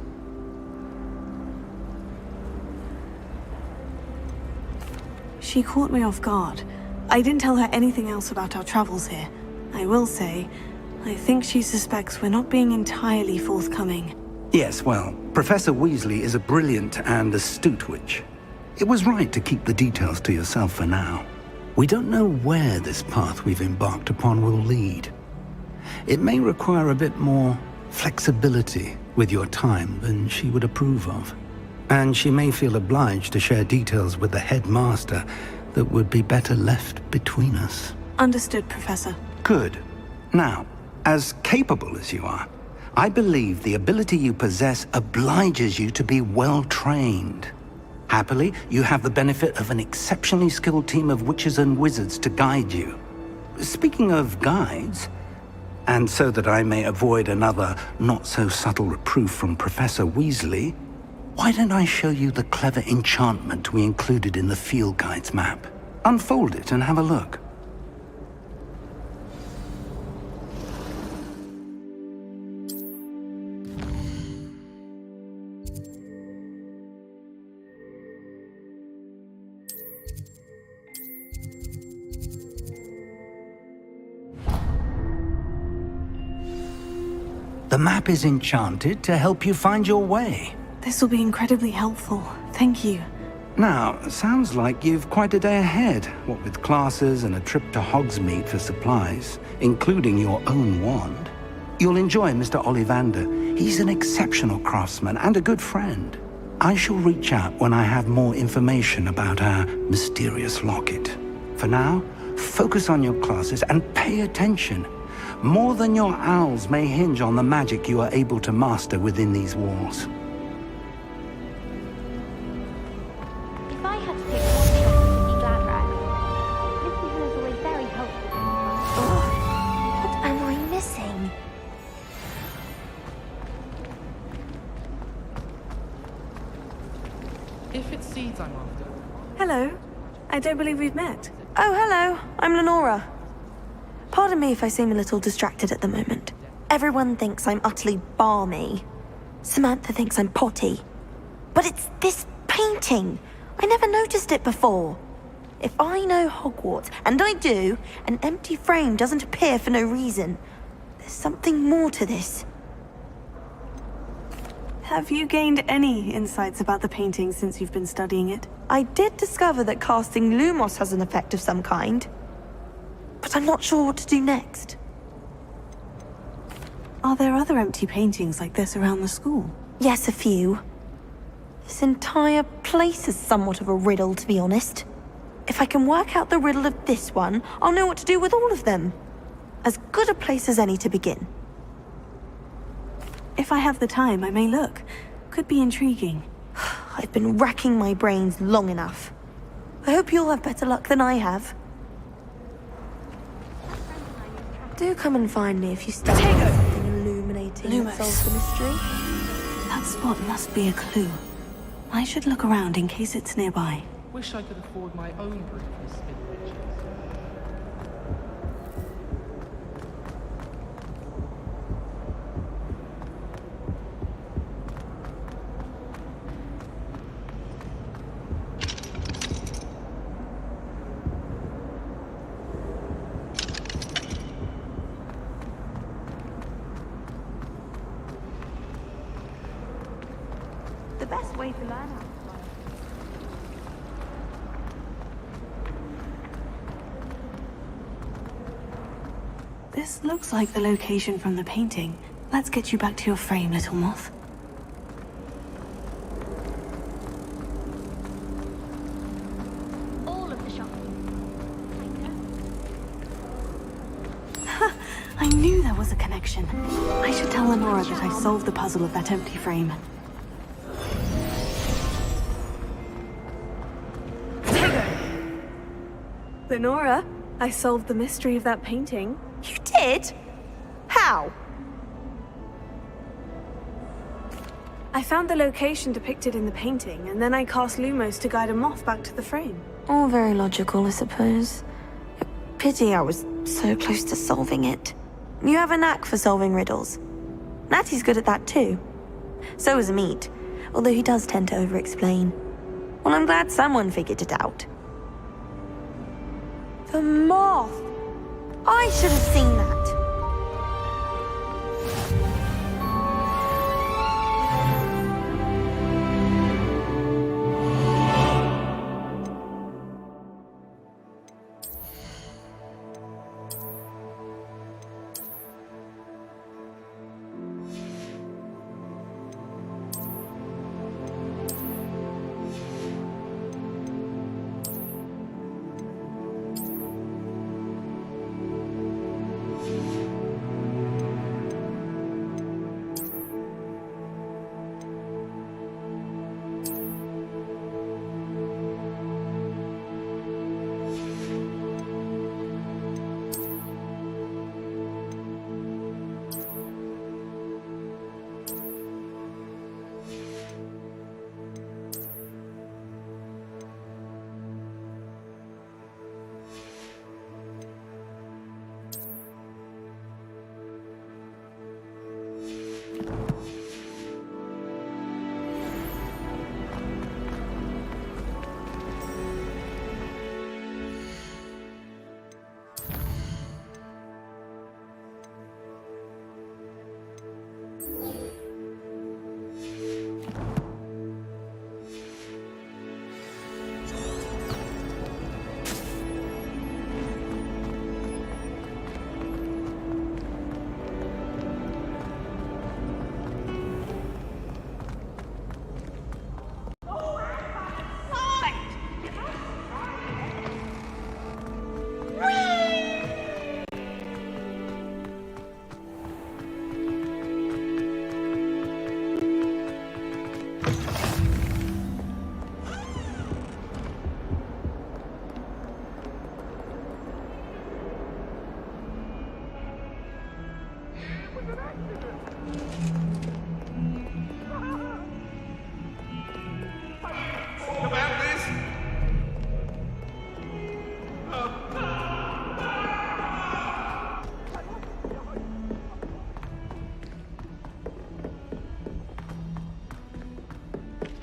She caught me off guard. I didn't tell her anything else about our travels here. I will say, I think she suspects we're not being entirely forthcoming. Yes, well, Professor Weasley is a brilliant and astute witch. It was right to keep the details to yourself for now. We don't know where this path we've embarked upon will lead. It may require a bit more flexibility with your time than she would approve of. And she may feel obliged to share details with the headmaster that would be better left between us. Understood, Professor. Good. Now, as capable as you are, I believe the ability you possess obliges you to be well trained. Happily, you have the benefit of an exceptionally skilled team of witches and wizards to guide you. Speaking of guides, and so that I may avoid another not-so-subtle reproof from Professor Weasley, why don't I show you the clever enchantment we included in the field guide's map? Unfold it and have a look. The map is enchanted to help you find your way. This will be incredibly helpful. Thank you. Now, sounds like you've quite a day ahead, what with classes and a trip to Hogsmeade for supplies, including your own wand. You'll enjoy Mr. Ollivander. He's an exceptional craftsman and a good friend. I shall reach out when I have more information about our mysterious locket. For now, focus on your classes and pay attention. More than your owls may hinge on the magic you are able to master within these walls. If I had to pick one shop to be Gladrag, Missy is always very helpful. What am I missing? If it's seeds I'm after. Hello. I don't believe we've met. Oh, hello. I'm Lenora. Pardon me if I seem a little distracted at the moment. Everyone thinks I'm utterly balmy. Samantha thinks I'm potty. But it's this painting. I never noticed it before. If I know Hogwarts, and I do, an empty frame doesn't appear for no reason. There's something more to this. Have you gained any insights about the painting since you've been studying it? I did discover that casting Lumos has an effect of some kind. But I'm not sure what to do next. Are there other empty paintings like this around the school? Yes, a few. This entire place is somewhat of a riddle, to be honest. If I can work out the riddle of this one, I'll know what to do with all of them. As good a place as any to begin. If I have the time, I may look. Could be intriguing. I've been racking my brains long enough. I hope you'll have better luck than I have. Do come and find me if you stumble on something illuminating that solves the mystery. That spot must be a clue. I should look around in case it's nearby. Wish I could afford my own brew from Spin Riches. The best way to learn how to fly. This looks like the location from the painting. Let's get you back to your frame, little moth. All of the shops. I knew there was a connection. I should tell Lenora that I solved the puzzle of that empty frame. Lenora, I solved the mystery of that painting. You did? How? I found the location depicted in the painting, and then I cast Lumos to guide a moth back to the frame. All very logical, I suppose. Pity I was so close to solving it. You have a knack for solving riddles. Natty's good at that too. So is Amit, although he does tend to over-explain. Well, I'm glad someone figured it out. The moth! I should have seen that.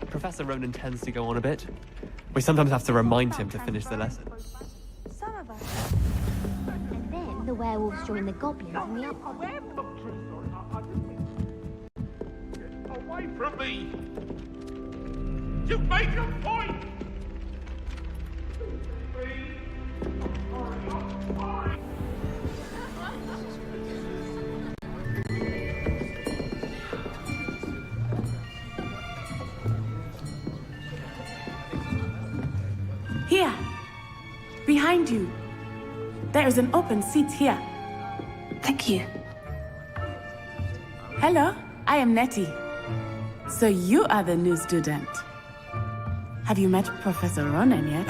Professor Ronan tends to go on a bit. We sometimes have to remind him to finish the lesson. Some of us. And then the werewolves join the goblins in the upper. Away from me! You've made your point! Here! Behind you! There is an open seat here. Thank you. Hello, I am Nettie. So you are the new student. Have you met Professor Ronan yet?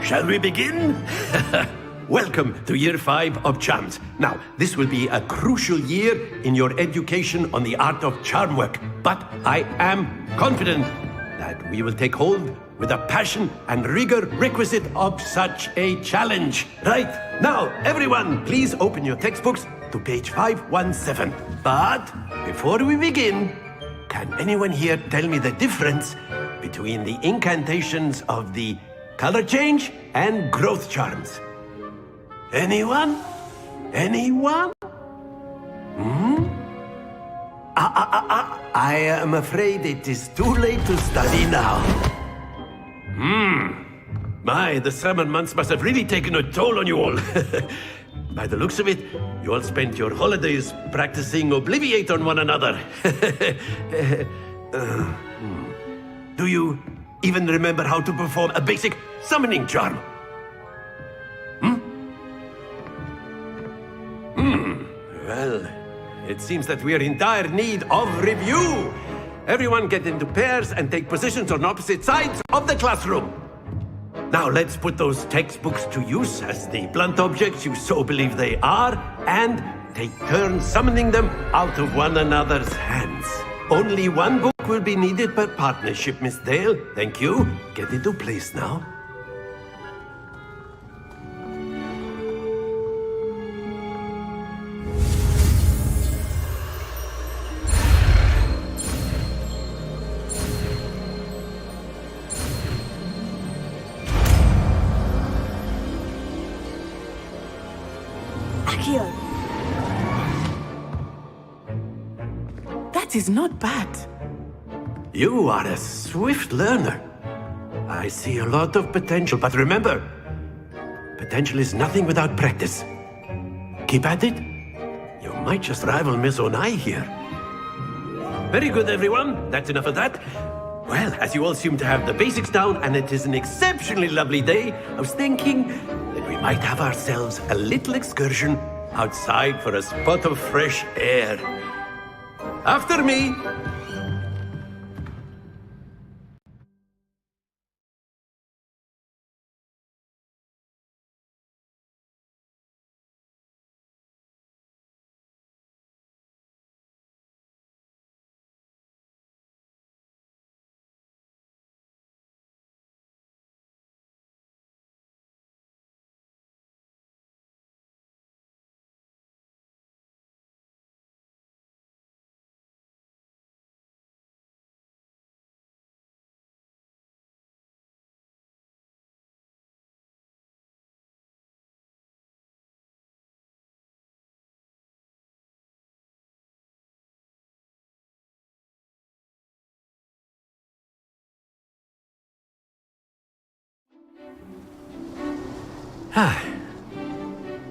Shall we begin? Welcome to Year 5 of Charms. Now, this will be a crucial year in your education on the art of charm work, but I am confident that we will take hold with the passion and rigor requisite of such a challenge. Right, now, everyone, please open your textbooks to page 517. But before we begin, can anyone here tell me the difference between the incantations of the color change and growth charms? Anyone? Anyone? I am afraid it is too late to study now. My, the summer months must have really taken a toll on you all. By the looks of it, you all spent your holidays practicing Obliviate on one another. Do you even remember how to perform a basic summoning charm? Well, it seems that we are in dire need of review. Everyone get into pairs and take positions on opposite sides of the classroom. Now let's put those textbooks to use as the blunt objects you so believe they are, and take turns summoning them out of one another's hands. Only one book will be needed per partnership, Miss Dale. Thank you. Get into place now. Accio. That is not bad. You are a swift learner. I see a lot of potential, but remember, potential is nothing without practice. Keep at it. You might just rival Miss Onai here. Very good, everyone. That's enough of that. Well, as you all seem to have the basics down, and it is an exceptionally lovely day, I was thinking that we might have ourselves a little excursion outside for a spot of fresh air. After me!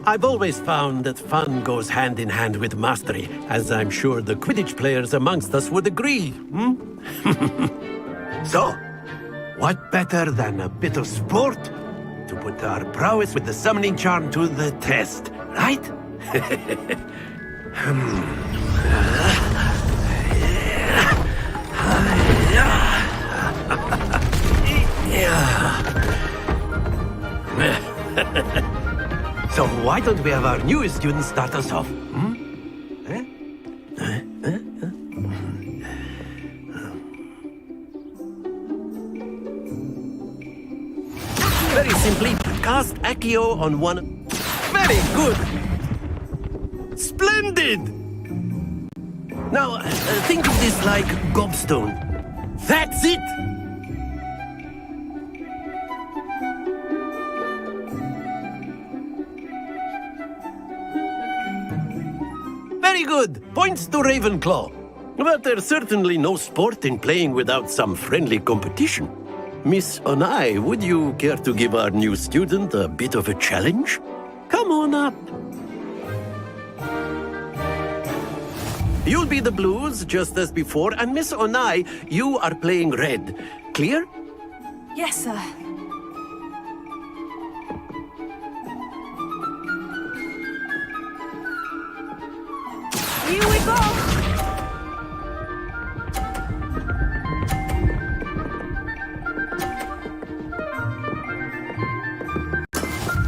I've always found that fun goes hand in hand with mastery, as I'm sure the Quidditch players amongst us would agree, So, what better than a bit of sport to put our prowess with the summoning charm to the test, right? So why don't we have our newest student start us off? Very simply, cast Accio on one... Very good! Splendid! Now, think of this like gobstone. That's it! Very good! Points to Ravenclaw. But there's certainly no sport in playing without some friendly competition. Miss Onai, would you care to give our new student a bit of a challenge? Come on up. You'll be the blues, just as before, and Miss Onai, you are playing red. Clear? Yes, sir. Here we go!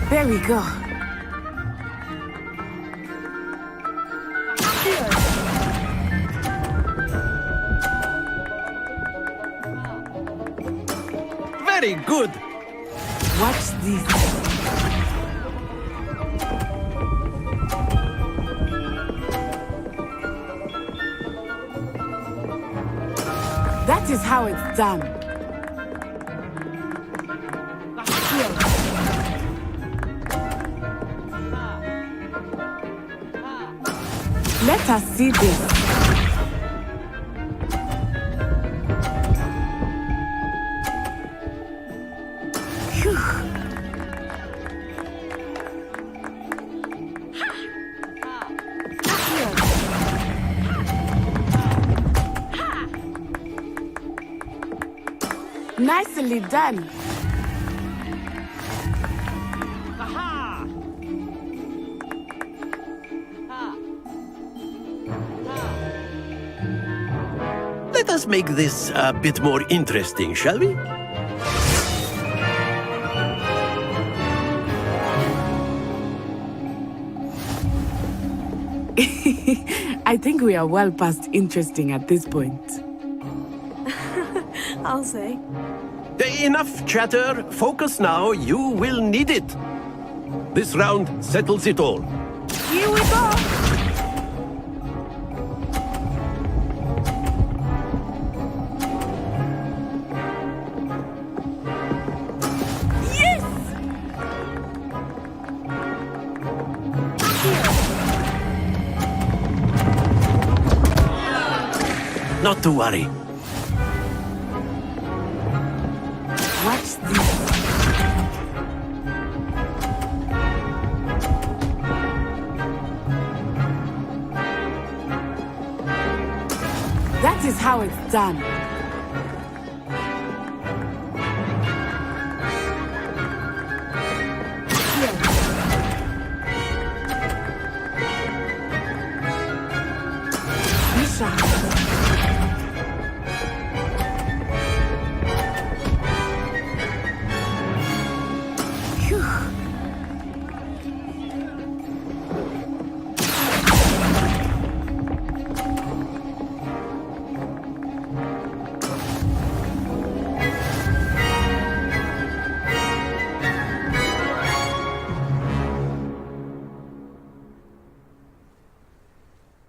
There we go. Very good. Watch this. That is how it's done. Let us see this. Nicely done. Let us make this a bit more interesting, shall we? I think we are well past interesting at this point. I'll say. Enough chatter. Focus now. You will need it. This round settles it all. Here we go! Yes! Not to worry. Watch this. That is how it's done.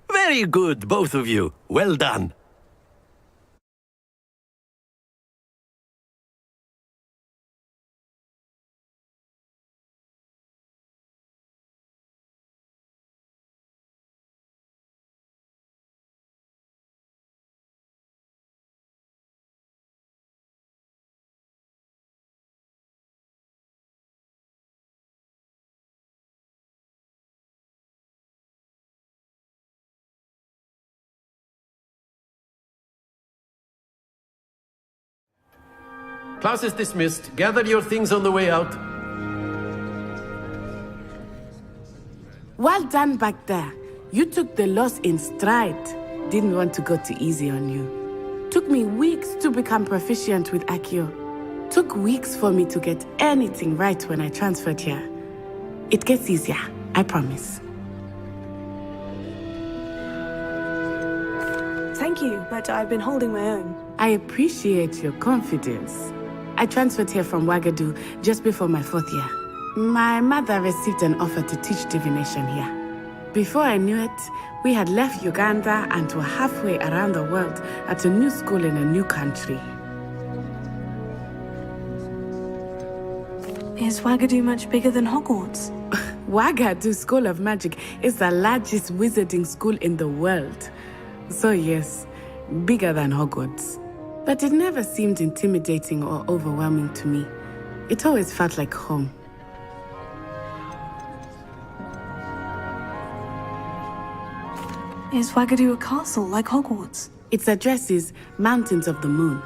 Very good, both of you. Well done. Class is dismissed. Gather your things on the way out. Well done back there. You took the loss in stride. Didn't want to go too easy on you. Took me weeks to become proficient with Accio. Took weeks for me to get anything right when I transferred here. It gets easier, I promise. Thank you, but I've been holding my own. I appreciate your confidence. I transferred here from Wagadu just before my 4th year. My mother received an offer to teach divination here. Before I knew it, we had left Uganda and were halfway around the world at a new school in a new country. Is Wagadu much bigger than Hogwarts? Wagadu School of Magic is the largest wizarding school in the world. So yes, bigger than Hogwarts. But it never seemed intimidating or overwhelming to me. It always felt like home. Is Wagadu a castle like Hogwarts? Its address is Mountains of the Moon.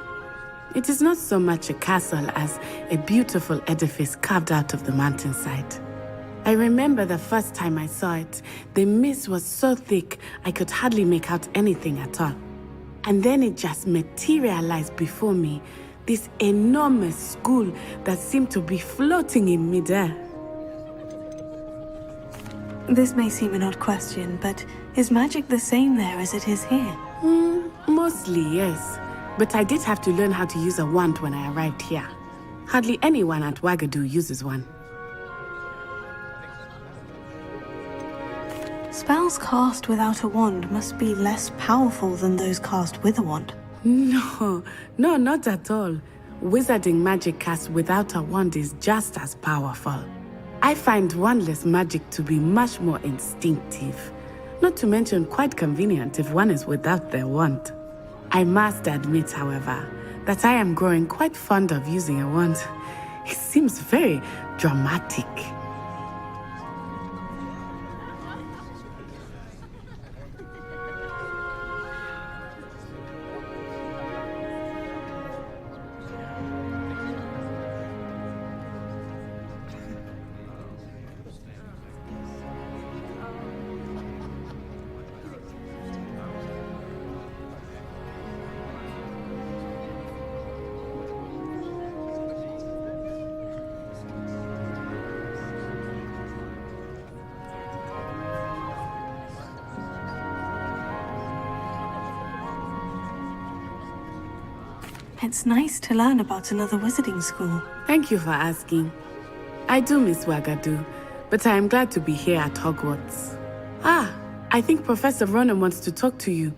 It is not so much a castle as a beautiful edifice carved out of the mountainside. I remember the first time I saw it, the mist was so thick I could hardly make out anything at all. And then it just materialized before me, this enormous school that seemed to be floating in midair. This may seem an odd question, but is magic the same there as it is here? Mostly, yes. But I did have to learn how to use a wand when I arrived here. Hardly anyone at Wagadu uses one. Spells cast without a wand must be less powerful than those cast with a wand. No, not at all. Wizarding magic cast without a wand is just as powerful. I find wandless magic to be much more instinctive. Not to mention quite convenient if one is without their wand. I must admit, however, that I am growing quite fond of using a wand. It seems very dramatic. It's nice to learn about another wizarding school. Thank you for asking. I do miss Wagadu, but I am glad to be here at Hogwarts. Ah, I think Professor Ronen wants to talk to you.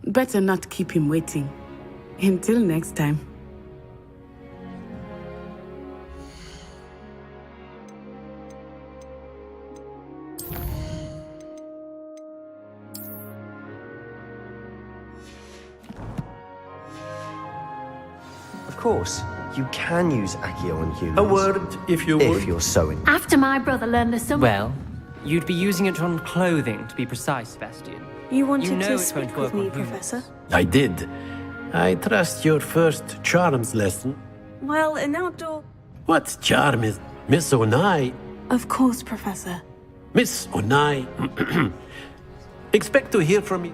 Better not keep him waiting. Until next time. Of course, you can use Accio on humans. A word, if you would. If you're so in. After my brother learned the sum. Well, you'd be using it on clothing, to be precise, Sebastian. You wanted know to it's going speak to with work me, on humans. Professor? I did. I trust your first charms lesson. Well, an outdoor... What charm is Miss Onai? Of course, Professor. Miss Onai. Expect to hear from me